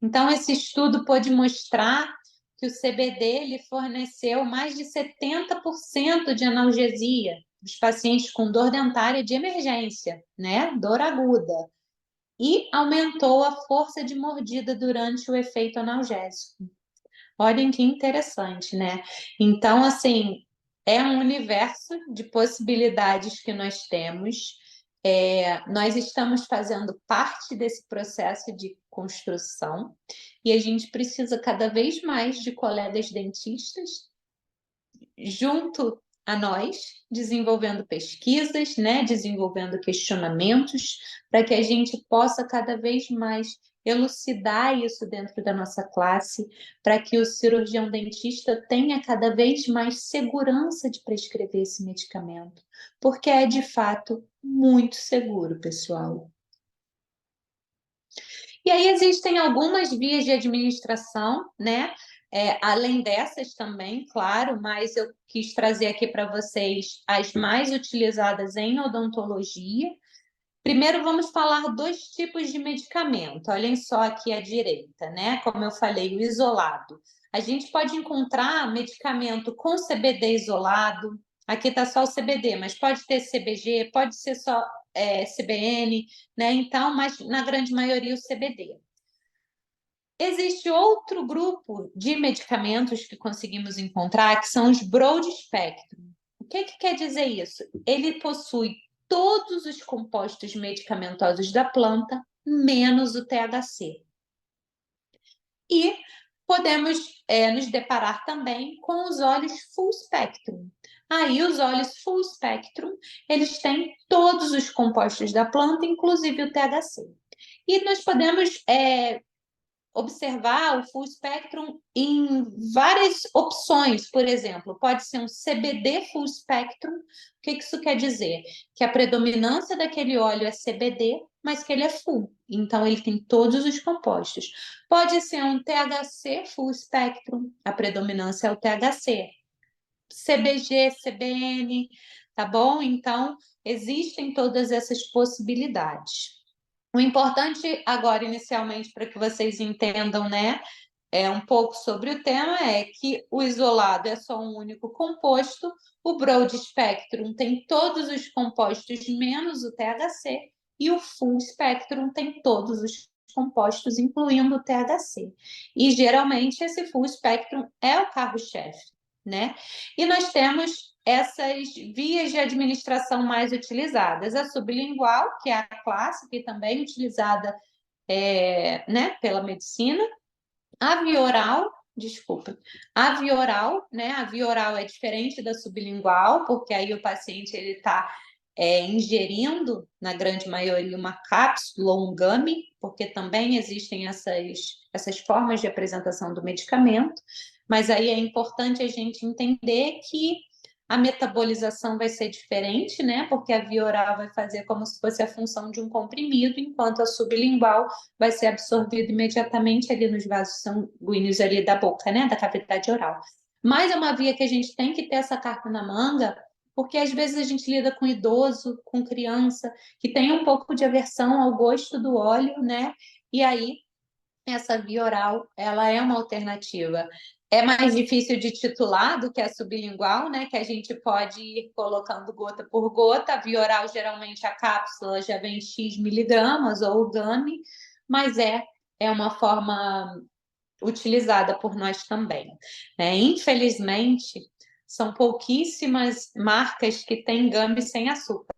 Então, esse estudo pôde mostrar que o CBD lhe forneceu mais de 70% de analgesia dos pacientes com dor dentária de emergência, né? Dor aguda. E aumentou a força de mordida durante o efeito analgésico. Olhem que interessante, né? Então, assim, é um universo de possibilidades que nós temos. Nós estamos fazendo parte desse processo de construção e a gente precisa cada vez mais de colegas dentistas junto a nós, desenvolvendo pesquisas, né, desenvolvendo questionamentos, para que a gente possa cada vez mais elucidar isso dentro da nossa classe, para que o cirurgião dentista tenha cada vez mais segurança de prescrever esse medicamento, porque é de fato muito seguro, pessoal. E aí existem algumas vias de administração, né? Além dessas também, claro, mas eu quis trazer aqui para vocês as mais utilizadas em odontologia. Primeiro, vamos falar dois tipos de medicamento. Olhem só aqui à direita, né? Como eu falei, o isolado. A gente pode encontrar medicamento com CBD isolado. Aqui está só o CBD, mas pode ter CBG, pode ser só CBN, né? Então, mas na grande maioria o CBD. Existe outro grupo de medicamentos que conseguimos encontrar, que são os broad spectrum. O que quer dizer isso? Ele possui todos os compostos medicamentosos da planta, menos o THC. E podemos nos deparar também com os óleos full spectrum. Aí, os óleos full spectrum, eles têm todos os compostos da planta, inclusive o THC. E nós podemos observar o full spectrum em várias opções. Por exemplo, pode ser um CBD full spectrum. O que isso quer dizer? Que a predominância daquele óleo é CBD, mas que ele é full. Então, ele tem todos os compostos. Pode ser um THC full spectrum. A predominância é o THC. CBG, CBN, tá bom? Então, existem todas essas possibilidades. O importante agora, inicialmente, para que vocês entendam, né, um pouco sobre o tema, é que o isolado é só um único composto, o broad spectrum tem todos os compostos menos o THC, e o full spectrum tem todos os compostos, incluindo o THC. E, geralmente, esse full spectrum é o carro-chefe, né? E nós temos essas vias de administração mais utilizadas. A sublingual, que é a clássica e também utilizada né, pela medicina. A via oral, desculpa, a via oral, né? A via oral é diferente da sublingual, porque aí o paciente ele está ingerindo, na grande maioria, uma cápsula ou um gummy, porque também existem essas formas de apresentação do medicamento, mas aí é importante a gente entender que a metabolização vai ser diferente, né? Porque a via oral vai fazer como se fosse a função de um comprimido, enquanto a sublingual vai ser absorvido imediatamente ali nos vasos sanguíneos ali da boca, né? Da cavidade oral. Mas é uma via que a gente tem que ter essa carta na manga, porque às vezes a gente lida com idoso, com criança, que tem um pouco de aversão ao gosto do óleo, né? E aí, essa via oral, ela é uma alternativa. É mais difícil de titular do que a sublingual, né? Que a gente pode ir colocando gota por gota. A via oral, geralmente, a cápsula já vem X miligramas ou o gummy, mas é uma forma utilizada por nós também. Infelizmente, são pouquíssimas marcas que têm gummy sem açúcar.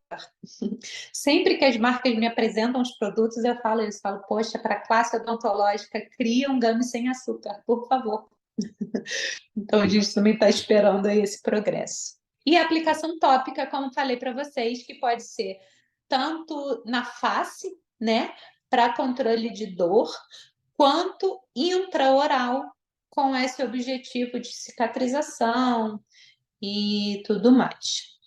Sempre que as marcas me apresentam os produtos, eu falo isso, poxa, para a classe odontológica, cria um gummy sem açúcar, por favor. Então, a gente também está esperando aí esse progresso. E a aplicação tópica, como falei para vocês, que pode ser tanto na face, né, para controle de dor, quanto intraoral, com esse objetivo de cicatrização e tudo mais.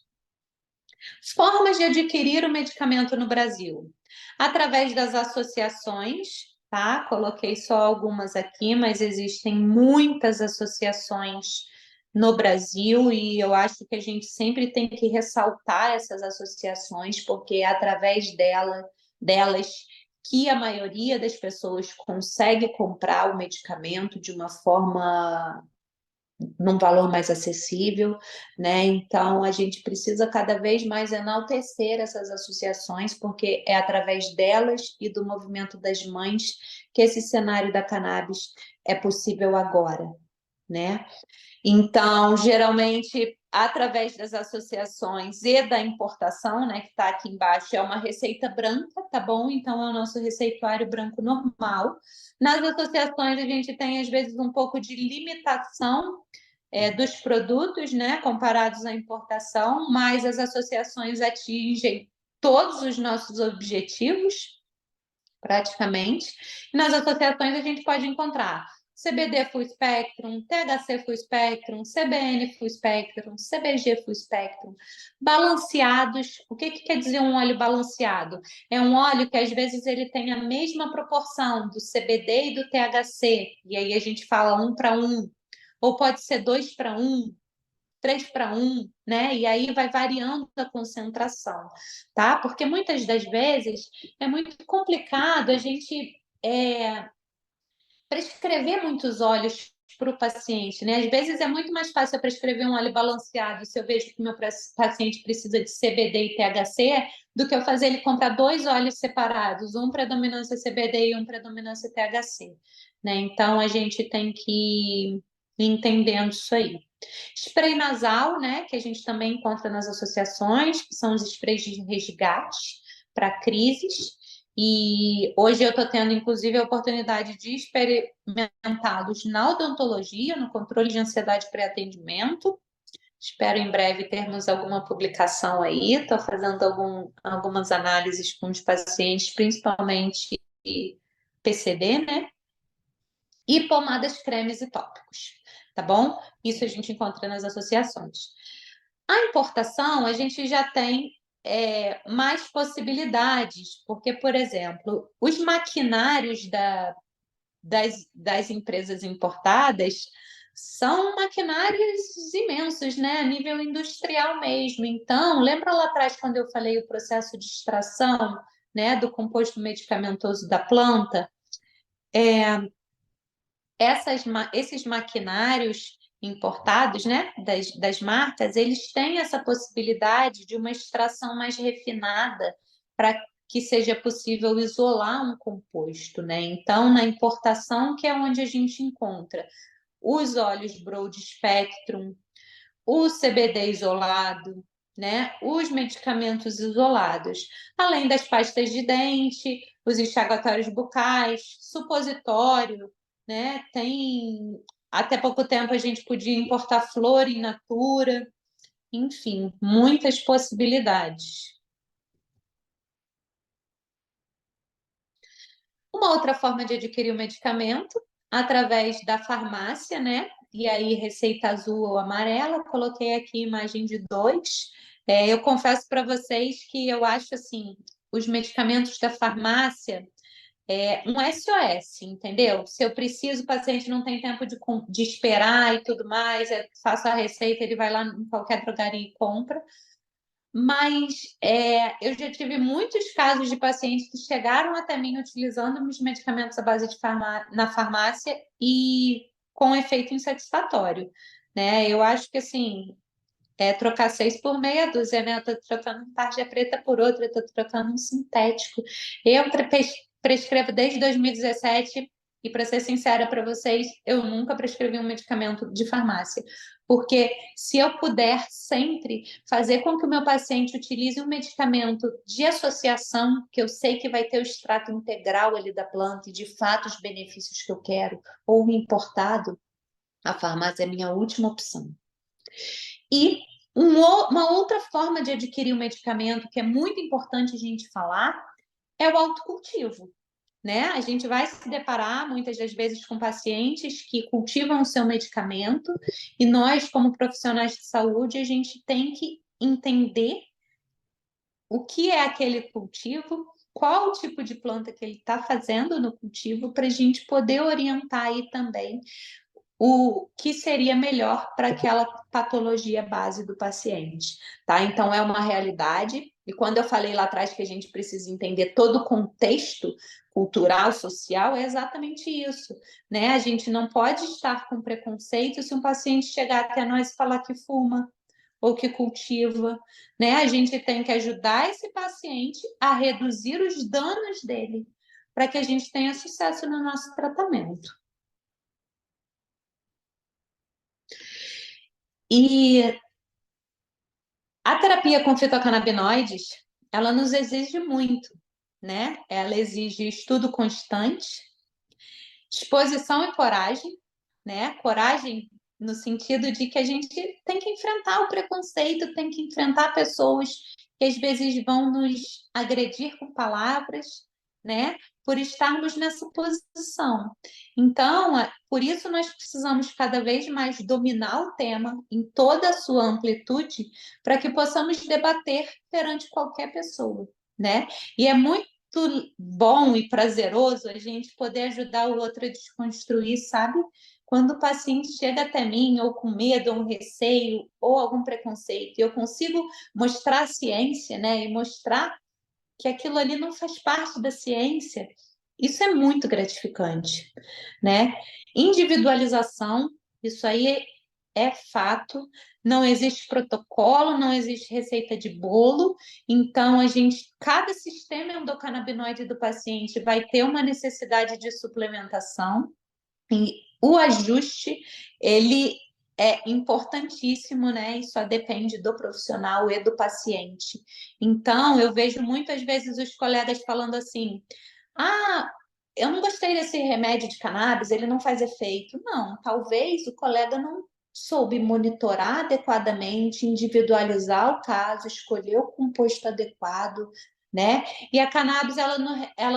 Formas de adquirir o medicamento no Brasil. Através das associações, tá? Coloquei só algumas aqui, mas existem muitas associações no Brasil, e eu acho que a gente sempre tem que ressaltar essas associações, porque é através delas que a maioria das pessoas consegue comprar o medicamento de uma forma, num valor mais acessível, né? Então, a gente precisa cada vez mais enaltecer essas associações, porque é através delas e do movimento das mães que esse cenário da cannabis é possível agora, né? Então, geralmente, através das associações e da importação, né, que está aqui embaixo, é uma receita branca, tá bom? Então, é o nosso receituário branco normal. Nas associações, a gente tem, às vezes, um pouco de limitação dos produtos, né, comparados à importação, mas as associações atingem todos os nossos objetivos, praticamente. Nas associações, a gente pode encontrar CBD Full Spectrum, THC Full Spectrum, CBN Full Spectrum, CBG Full Spectrum, balanceados. O que quer dizer um óleo balanceado? É um óleo que às vezes ele tem a mesma proporção do CBD e do THC, e aí a gente fala 1:1, ou pode ser 2:1, 3:1, né? E aí vai variando a concentração, tá? Porque muitas das vezes é muito complicado a gente prescrever muitos óleos para o paciente, né? Às vezes é muito mais fácil eu prescrever um óleo balanceado se eu vejo que o meu paciente precisa de CBD e THC do que eu fazer ele comprar 2 óleos separados, um para dominância CBD e um para dominância THC, né? Então a gente tem que ir entendendo isso aí. Spray nasal, né, que a gente também encontra nas associações, que são os sprays de resgate para crises. E hoje eu estou tendo, inclusive, a oportunidade de experimentá-los na odontologia, no controle de ansiedade pré-atendimento. Espero em breve termos alguma publicação aí. Estou fazendo algumas análises com os pacientes, principalmente PCD, né? E pomadas, cremes e tópicos, tá bom? Isso a gente encontra nas associações. A importação, a gente já tem mais possibilidades, porque, por exemplo, os maquinários das empresas importadas são maquinários imensos, né? A nível industrial mesmo. Então, lembra lá atrás quando eu falei o processo de extração, né, do composto medicamentoso da planta? Esses maquinários importados, né, das marcas, eles têm essa possibilidade de uma extração mais refinada para que seja possível isolar um composto, né? Então, na importação, que é onde a gente encontra os óleos Broad Spectrum, o CBD isolado, né? Os medicamentos isolados, além das pastas de dente, os enxaguatórios bucais, supositório, né? Tem até pouco tempo a gente podia importar flor in natura, enfim, muitas possibilidades. Uma outra forma de adquirir o medicamento, através da farmácia, né? E aí, receita azul ou amarela, coloquei aqui imagem de 2. Eu confesso para vocês que eu acho assim, os medicamentos da farmácia um SOS, entendeu? Se eu preciso, o paciente não tem tempo de esperar e tudo mais, faço a receita, ele vai lá em qualquer drogaria e compra. Mas eu já tive muitos casos de pacientes que chegaram até mim utilizando os medicamentos à base de na farmácia e com efeito insatisfatório, né? Eu acho que, assim, trocar 6 por meia dúzia, né? Eu tô trocando tarja preta por outra, eu tô trocando um sintético. Eu prescrevo desde 2017 e, para ser sincera para vocês, eu nunca prescrevi um medicamento de farmácia. Porque se eu puder sempre fazer com que o meu paciente utilize um medicamento de associação, que eu sei que vai ter o extrato integral ali da planta e, de fato, os benefícios que eu quero, ou importado, a farmácia é a minha última opção. E uma outra forma de adquirir o medicamento, que é muito importante a gente falar, é o autocultivo, né? A gente vai se deparar muitas das vezes com pacientes que cultivam o seu medicamento e nós, como profissionais de saúde, a gente tem que entender o que é aquele cultivo, qual o tipo de planta que ele está fazendo no cultivo, para a gente poder orientar aí também o que seria melhor para aquela patologia base do paciente, tá? Então, é uma realidade, e quando eu falei lá atrás que a gente precisa entender todo o contexto cultural, social, é exatamente isso, né? A gente não pode estar com preconceito se um paciente chegar até nós e falar que fuma ou que cultiva, né? A gente tem que ajudar esse paciente a reduzir os danos dele, para que a gente tenha sucesso no nosso tratamento. E a terapia com fitocannabinoides, ela nos exige muito, né? Ela exige estudo constante, disposição e coragem, né? Coragem no sentido de que a gente tem que enfrentar o preconceito, tem que enfrentar pessoas que às vezes vão nos agredir com palavras, né? Por estarmos nessa posição. Então, por isso nós precisamos cada vez mais dominar o tema em toda a sua amplitude, para que possamos debater perante qualquer pessoa, né? E é muito bom e prazeroso a gente poder ajudar o outro a desconstruir, sabe? Quando o paciente chega até mim, ou com medo, ou um receio, ou algum preconceito, e eu consigo mostrar a ciência, né? E mostrar que aquilo ali não faz parte da ciência, isso é muito gratificante, né? Individualização, isso aí é fato, não existe protocolo, não existe receita de bolo, então cada sistema endocannabinoide do paciente vai ter uma necessidade de suplementação, e o ajuste, ele é importantíssimo, né? E só depende do profissional e do paciente. Então, eu vejo muitas vezes os colegas falando assim: ah, eu não gostei desse remédio de cannabis, ele não faz efeito. Não, talvez o colega não soube monitorar adequadamente, individualizar o caso, escolher o composto adequado, né? E a cannabis, ela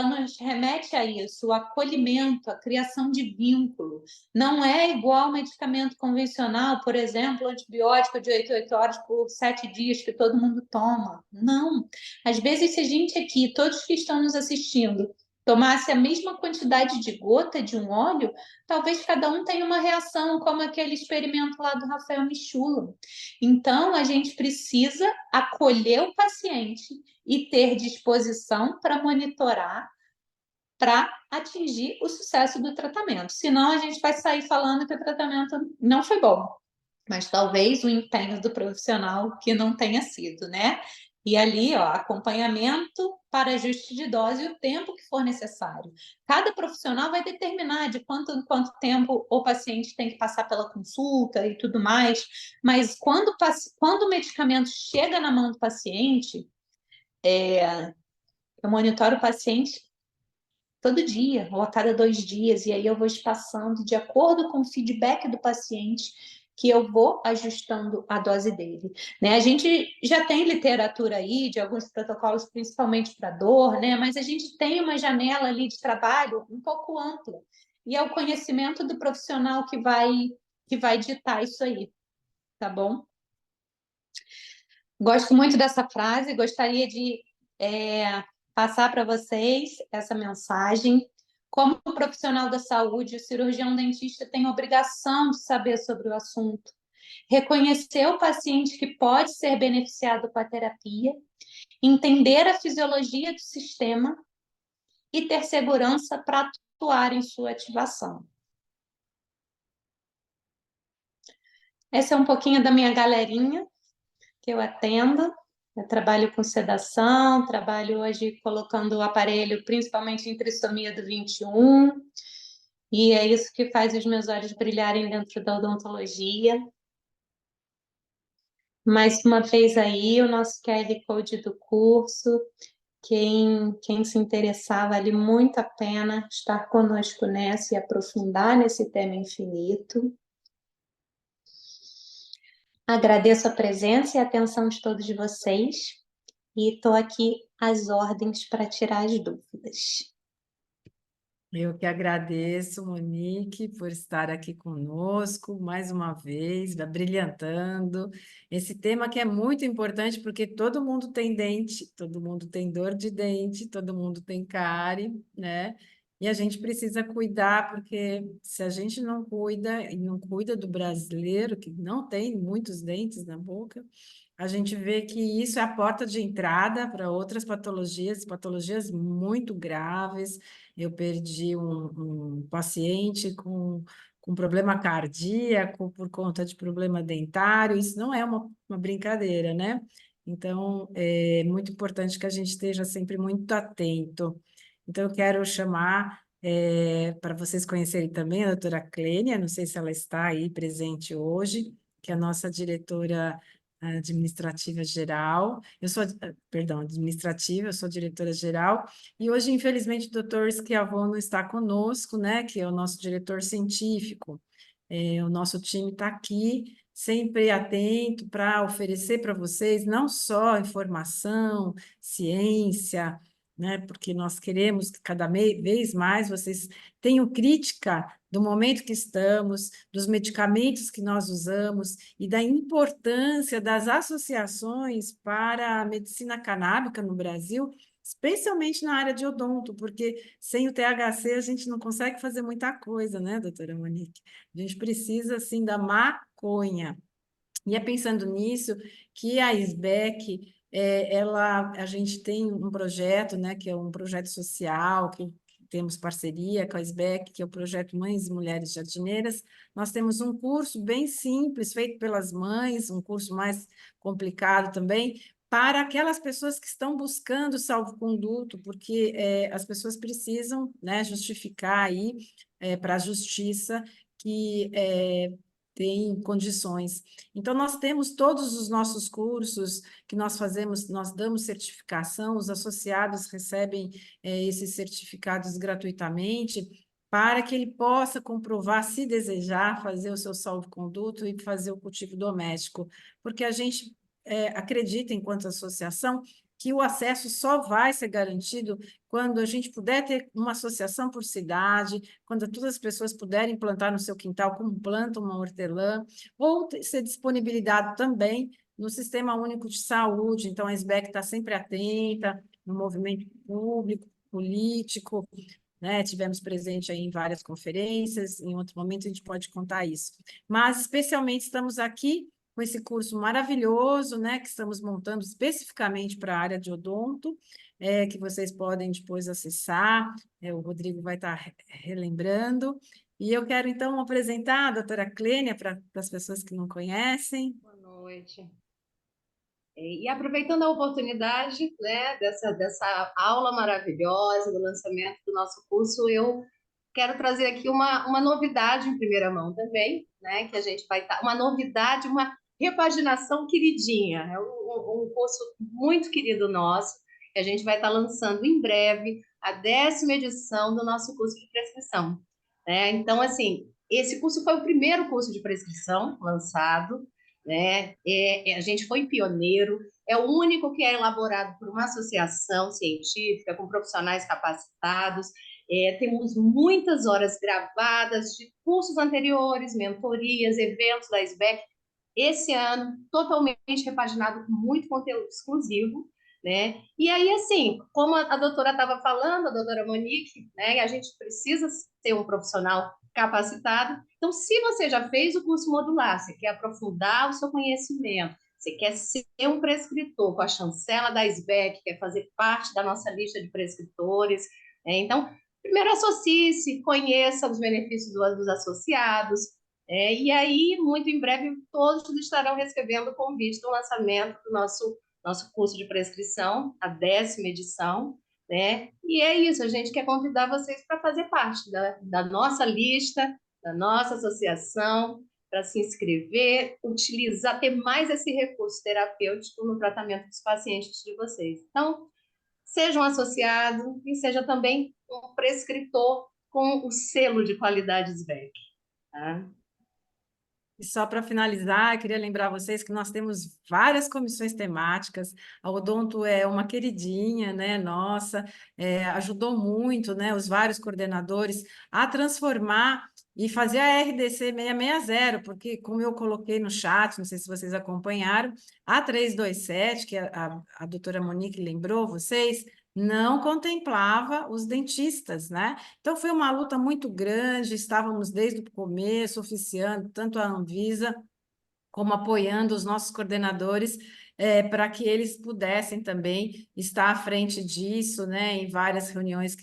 nos remete a isso, o acolhimento, a criação de vínculo. Não é igual medicamento convencional, por exemplo, antibiótico de 8 horas por 7 dias que todo mundo toma. Não. Às vezes, se a gente aqui, todos que estão nos assistindo, tomasse a mesma quantidade de gota de um óleo, talvez cada um tenha uma reação, como aquele experimento lá do Rafael Michula. Então, a gente precisa acolher o paciente e ter disposição para monitorar, para atingir o sucesso do tratamento. Senão, a gente vai sair falando que o tratamento não foi bom, mas talvez o empenho do profissional que não tenha sido, né? E ali, ó, acompanhamento para ajuste de dose e o tempo que for necessário. Cada profissional vai determinar de quanto tempo o paciente tem que passar pela consulta e tudo mais, mas quando o medicamento chega na mão do paciente, eu monitoro o paciente todo dia, ou a cada 2 dias, e aí eu vou espaçando de acordo com o feedback do paciente, que eu vou ajustando a dose dele, né? A gente já tem literatura aí de alguns protocolos, principalmente para dor, né? Mas a gente tem uma janela ali de trabalho um pouco ampla, e é o conhecimento do profissional que vai ditar isso aí, tá bom? Gosto muito dessa frase, gostaria de passar para vocês essa mensagem. Como profissional da saúde, o cirurgião dentista tem obrigação de saber sobre o assunto, reconhecer o paciente que pode ser beneficiado com a terapia, entender a fisiologia do sistema e ter segurança para atuar em sua ativação. Essa é um pouquinho da minha galerinha que eu atendo. Eu trabalho com sedação, trabalho hoje colocando o aparelho principalmente em trissomia do 21, e é isso que faz os meus olhos brilharem dentro da odontologia. Mais uma vez aí, o nosso QR Code do curso, quem se interessar, vale muito a pena estar conosco nessa e aprofundar nesse tema infinito. Agradeço a presença e a atenção de todos vocês e estou aqui às ordens para tirar as dúvidas. Eu que agradeço, Monique, por estar aqui conosco mais uma vez, brilhantando esse tema que é muito importante, porque todo mundo tem dente, todo mundo tem dor de dente, todo mundo tem cárie, né? E a gente precisa cuidar, porque se a gente não cuida, e não cuida do brasileiro, que não tem muitos dentes na boca, a gente vê que isso é a porta de entrada para outras patologias, patologias muito graves. Eu perdi um paciente com problema cardíaco por conta de problema dentário, isso não é uma brincadeira, né? Então, é muito importante que a gente esteja sempre muito atento. Então, eu quero chamar para vocês conhecerem também a doutora Clênia, não sei se ela está aí presente hoje, que é a nossa diretora administrativa geral. Eu sou, perdão, administrativa, eu sou diretora geral, e hoje, infelizmente, o doutor Schiavon não está conosco, né, que é o nosso diretor científico. O nosso time está aqui, sempre atento para oferecer para vocês não só informação, ciência, né? Porque nós queremos que cada vez mais vocês tenham crítica do momento que estamos, dos medicamentos que nós usamos e da importância das associações para a medicina canábica no Brasil, especialmente na área de odonto, porque sem o THC a gente não consegue fazer muita coisa, né, doutora Monique? A gente precisa, assim, da maconha. E é pensando nisso que a SBEC, a gente tem um projeto, né, que é um projeto social, que temos parceria com a SBEC, que é o projeto Mães e Mulheres Jardineiras. Nós temos um curso bem simples, feito pelas mães, um curso mais complicado também, para aquelas pessoas que estão buscando salvo-conduto, porque as pessoas precisam, né, justificar aí para a justiça que tem condições. Então, nós temos todos os nossos cursos que nós fazemos, nós damos certificação, os associados recebem esses certificados gratuitamente, para que ele possa comprovar, se desejar, fazer o seu salvo-conduto e fazer o cultivo doméstico, porque a gente acredita, enquanto associação, que o acesso só vai ser garantido quando a gente puder ter uma associação por cidade, quando todas as pessoas puderem plantar no seu quintal, como plantam uma hortelã, ou ser disponibilidade também no Sistema Único de Saúde. Então, a SBEC está sempre atenta no movimento público, político, né? Tivemos presente aí em várias conferências, em outro momento a gente pode contar isso. Mas, especialmente, estamos aqui com esse curso maravilhoso, né, que estamos montando especificamente para a área de odonto, que vocês podem depois acessar, o Rodrigo vai estar relembrando. E eu quero, então, apresentar a doutora Clênia para as pessoas que não conhecem. Boa noite. E aproveitando a oportunidade, né, dessa aula maravilhosa, do lançamento do nosso curso, eu quero trazer aqui uma novidade em primeira mão também, né, que a gente vai estar, uma novidade, uma repaginação queridinha, é um curso muito querido nosso, que a gente vai estar lançando em breve a 10ª edição do nosso curso de prescrição, né? Então, assim, esse curso foi o primeiro curso de prescrição lançado, né? A gente foi pioneiro, é o único que é elaborado por uma associação científica com profissionais capacitados. Temos muitas horas gravadas de cursos anteriores, mentorias, eventos da SBEC. Esse ano, totalmente repaginado com muito conteúdo exclusivo, né? E aí, assim, como a doutora estava falando, a doutora Monique, né? A gente precisa ser um profissional capacitado. Então, se você já fez o curso modular, você quer aprofundar o seu conhecimento, você quer ser um prescritor com a chancela da SBEC, quer fazer parte da nossa lista de prescritores, né? Então, primeiro associe-se, conheça os benefícios dos associados, e aí, muito em breve, todos estarão recebendo o convite do lançamento do nosso curso de prescrição, a 10ª edição, né? E é isso, a gente quer convidar vocês para fazer parte da nossa lista, da nossa associação, para se inscrever, utilizar, ter mais esse recurso terapêutico no tratamento dos pacientes de vocês. Então, seja um associado e seja também um prescritor com o selo de qualidade SBEC, tá? E só para finalizar, eu queria lembrar vocês que nós temos várias comissões temáticas. A Odonto é uma queridinha, né? Nossa, ajudou muito, né? Os vários coordenadores a transformar e fazer a RDC 660, porque, como eu coloquei no chat, não sei se vocês acompanharam, a 327, que a doutora Monique lembrou vocês, não contemplava os dentistas, né? Então foi uma luta muito grande, estávamos desde o começo oficiando tanto a Anvisa como apoiando os nossos coordenadores para que eles pudessem também estar à frente disso, né, em várias reuniões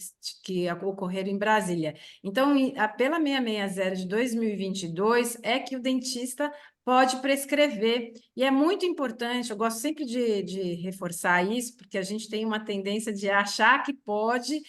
que ocorreram em Brasília. Então, pela 660 de 2022, é que o dentista pode prescrever. E é muito importante, eu gosto sempre de reforçar isso, porque a gente tem uma tendência de achar que pode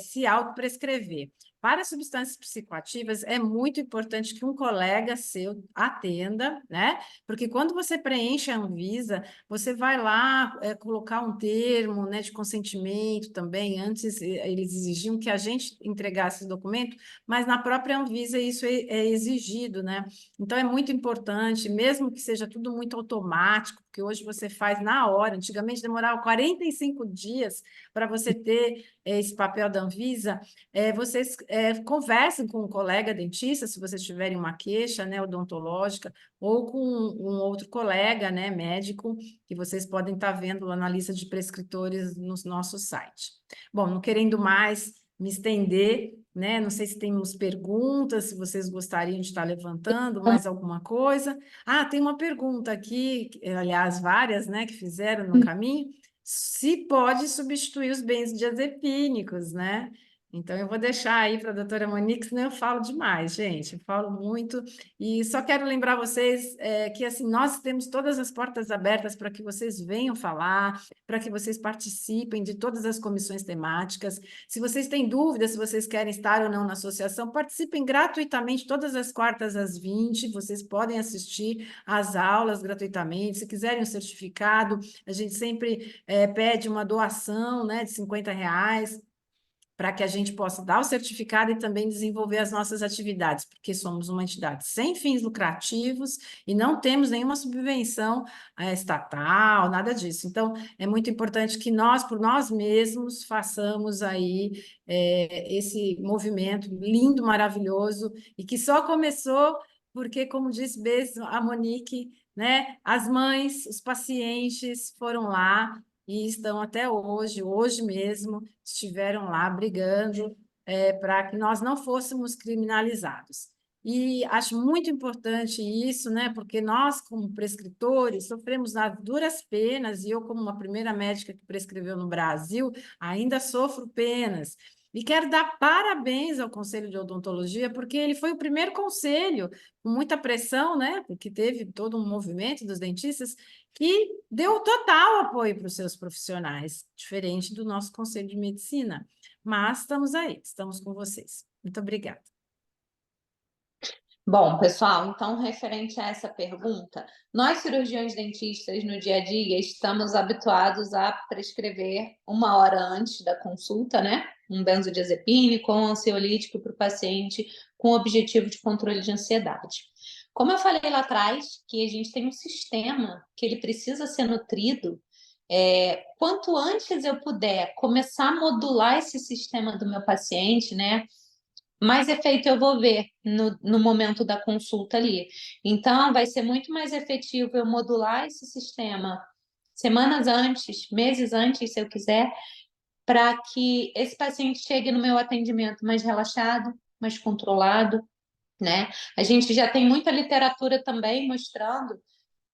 se autoprescrever. Para substâncias psicoativas, é muito importante que um colega seu atenda, né? Porque quando você preenche a Anvisa, você vai lá colocar um termo, né, de consentimento também. Antes, eles exigiam que a gente entregasse esse documento, mas na própria Anvisa isso é exigido, né? Então, é muito importante, mesmo que seja tudo muito automático, porque hoje você faz na hora. Antigamente, demorava 45 dias para você ter esse papel da Anvisa. Vocês conversem com um colega dentista, se vocês tiverem uma queixa, né, odontológica, ou com um outro colega, né, médico, que vocês podem estar vendo lá na lista de prescritores no nosso site. Bom, não querendo mais me estender, né, não sei se temos perguntas, se vocês gostariam de estar levantando mais alguma coisa. Ah, tem uma pergunta aqui, aliás, várias, né, que fizeram no caminho, se pode substituir os benzodiazepínicos, né? Então, eu vou deixar aí para a doutora Monique, senão eu falo demais, gente, eu falo muito. E só quero lembrar vocês que, assim, nós temos todas as portas abertas para que vocês venham falar, para que vocês participem de todas as comissões temáticas. Se vocês têm dúvidas, se vocês querem estar ou não na associação, participem gratuitamente todas as quartas às 20, vocês podem assistir às aulas gratuitamente. Se quiserem um certificado, a gente sempre pede uma doação, né, de R$ 50, para que a gente possa dar o certificado e também desenvolver as nossas atividades, porque somos uma entidade sem fins lucrativos e não temos nenhuma subvenção estatal, nada disso. Então, é muito importante que nós, por nós mesmos, façamos aí esse movimento lindo, maravilhoso, e que só começou porque, como disse mesmo a Monique, né, as mães, os pacientes foram lá e estão até hoje mesmo, estiveram lá brigando para que nós não fôssemos criminalizados. E acho muito importante isso, né? Porque nós, como prescritores, sofremos as duras penas, e eu, como uma primeira médica que prescreveu no Brasil, ainda sofro penas. E quero dar parabéns ao Conselho de Odontologia, porque ele foi o primeiro conselho, com muita pressão, né? Porque teve todo um movimento dos dentistas, que deu total apoio para os seus profissionais, diferente do nosso Conselho de Medicina. Mas estamos aí, estamos com vocês. Muito obrigada. Bom, pessoal, então, referente a essa pergunta, nós cirurgiões dentistas, no dia a dia, estamos habituados a prescrever 1 hora antes da consulta, né? Um benzodiazepínico ou um ansiolítico para o paciente com o objetivo de controle de ansiedade. Como eu falei lá atrás, que a gente tem um sistema que ele precisa ser nutrido, quanto antes eu puder começar a modular esse sistema do meu paciente, né? Mais efeito eu vou ver no momento da consulta ali. Então, vai ser muito mais efetivo eu modular esse sistema semanas antes, meses antes, se eu quiser, para que esse paciente chegue no meu atendimento mais relaxado, mais controlado, né? A gente já tem muita literatura também mostrando,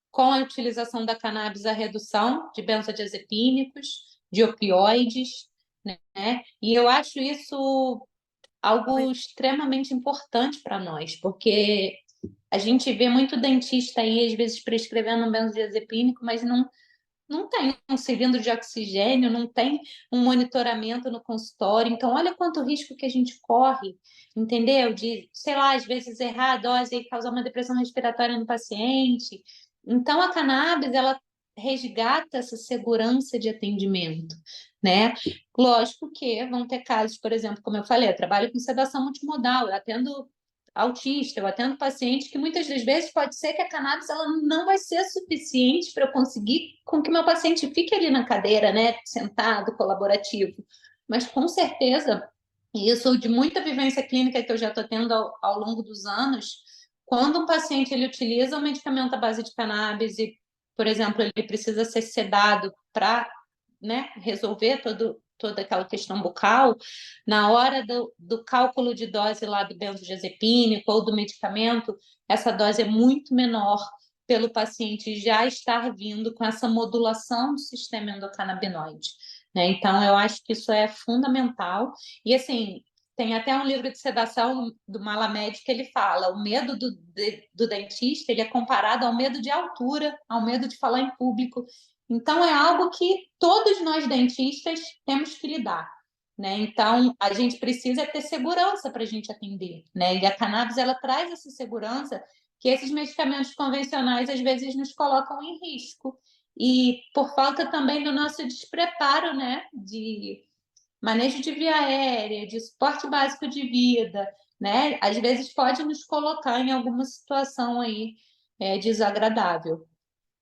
com a utilização da cannabis, a redução de benzodiazepínicos, de opioides, né? E eu acho isso algo extremamente importante para nós, porque a gente vê muito dentista aí, às vezes, prescrevendo um benzodiazepínico, mas não tem um cilindro de oxigênio, não tem um monitoramento no consultório. Então, olha quanto risco que a gente corre, entendeu? De, sei lá, às vezes errar a dose e causar uma depressão respiratória no paciente. Então, a cannabis, ela resgata essa segurança de atendimento, né? Lógico que vão ter casos, por exemplo, como eu falei, eu trabalho com sedação multimodal, eu atendo autista, eu atendo paciente que muitas das vezes pode ser que a cannabis ela não vai ser suficiente para eu conseguir com que meu paciente fique ali na cadeira, né, sentado, colaborativo. Mas com certeza, isso de muita vivência clínica que eu já estou tendo ao longo dos anos, quando um paciente ele utiliza um medicamento à base de cannabis e, por exemplo, ele precisa ser sedado para né, resolver toda aquela questão bucal, na hora do cálculo de dose lá do benzodiazepínico ou do medicamento, essa dose é muito menor pelo paciente já estar vindo com essa modulação do sistema endocannabinoide, né? Então, eu acho que isso é fundamental. E, assim, tem até um livro de sedação do Malamed que ele fala, o medo do dentista, ele é comparado ao medo de altura, ao medo de falar em público. Então, é algo que todos nós dentistas temos que lidar, né? Então, a gente precisa ter segurança para a gente atender, né? E a cannabis, ela traz essa segurança que esses medicamentos convencionais, às vezes, nos colocam em risco. E por falta também do nosso despreparo, né? De manejo de via aérea, de suporte básico de vida, né? Às vezes pode nos colocar em alguma situação aí desagradável.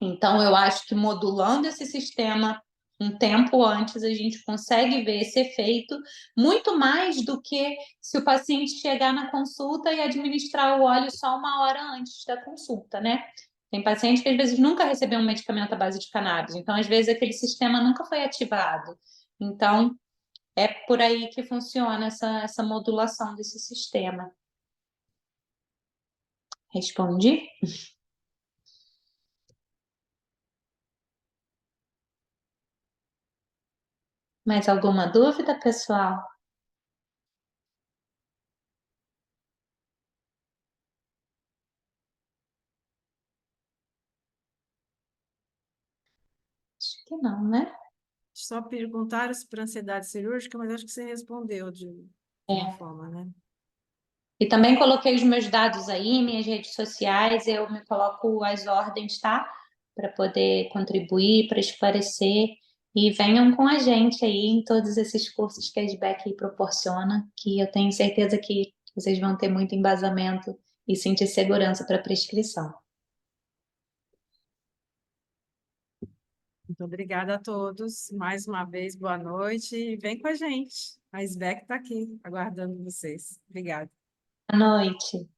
Então, eu acho que modulando esse sistema um tempo antes, a gente consegue ver esse efeito muito mais do que se o paciente chegar na consulta e administrar o óleo só 1 hora antes da consulta, né? Tem paciente que às vezes nunca recebeu um medicamento à base de cannabis, então às vezes aquele sistema nunca foi ativado. Então, é por aí que funciona essa modulação desse sistema. Respondi? Mais alguma dúvida, pessoal? Acho que não, né? Só perguntaram se para ansiedade cirúrgica, mas acho que você respondeu de uma forma, né? E também coloquei os meus dados aí, minhas redes sociais, eu me coloco às ordens, tá? Para poder contribuir, para esclarecer. E venham com a gente aí em todos esses cursos que a SBEC proporciona, que eu tenho certeza que vocês vão ter muito embasamento e sentir segurança para prescrição. Muito obrigada a todos. Mais uma vez, boa noite e vem com a gente. A SBEC está aqui, aguardando vocês. Obrigada. Boa noite.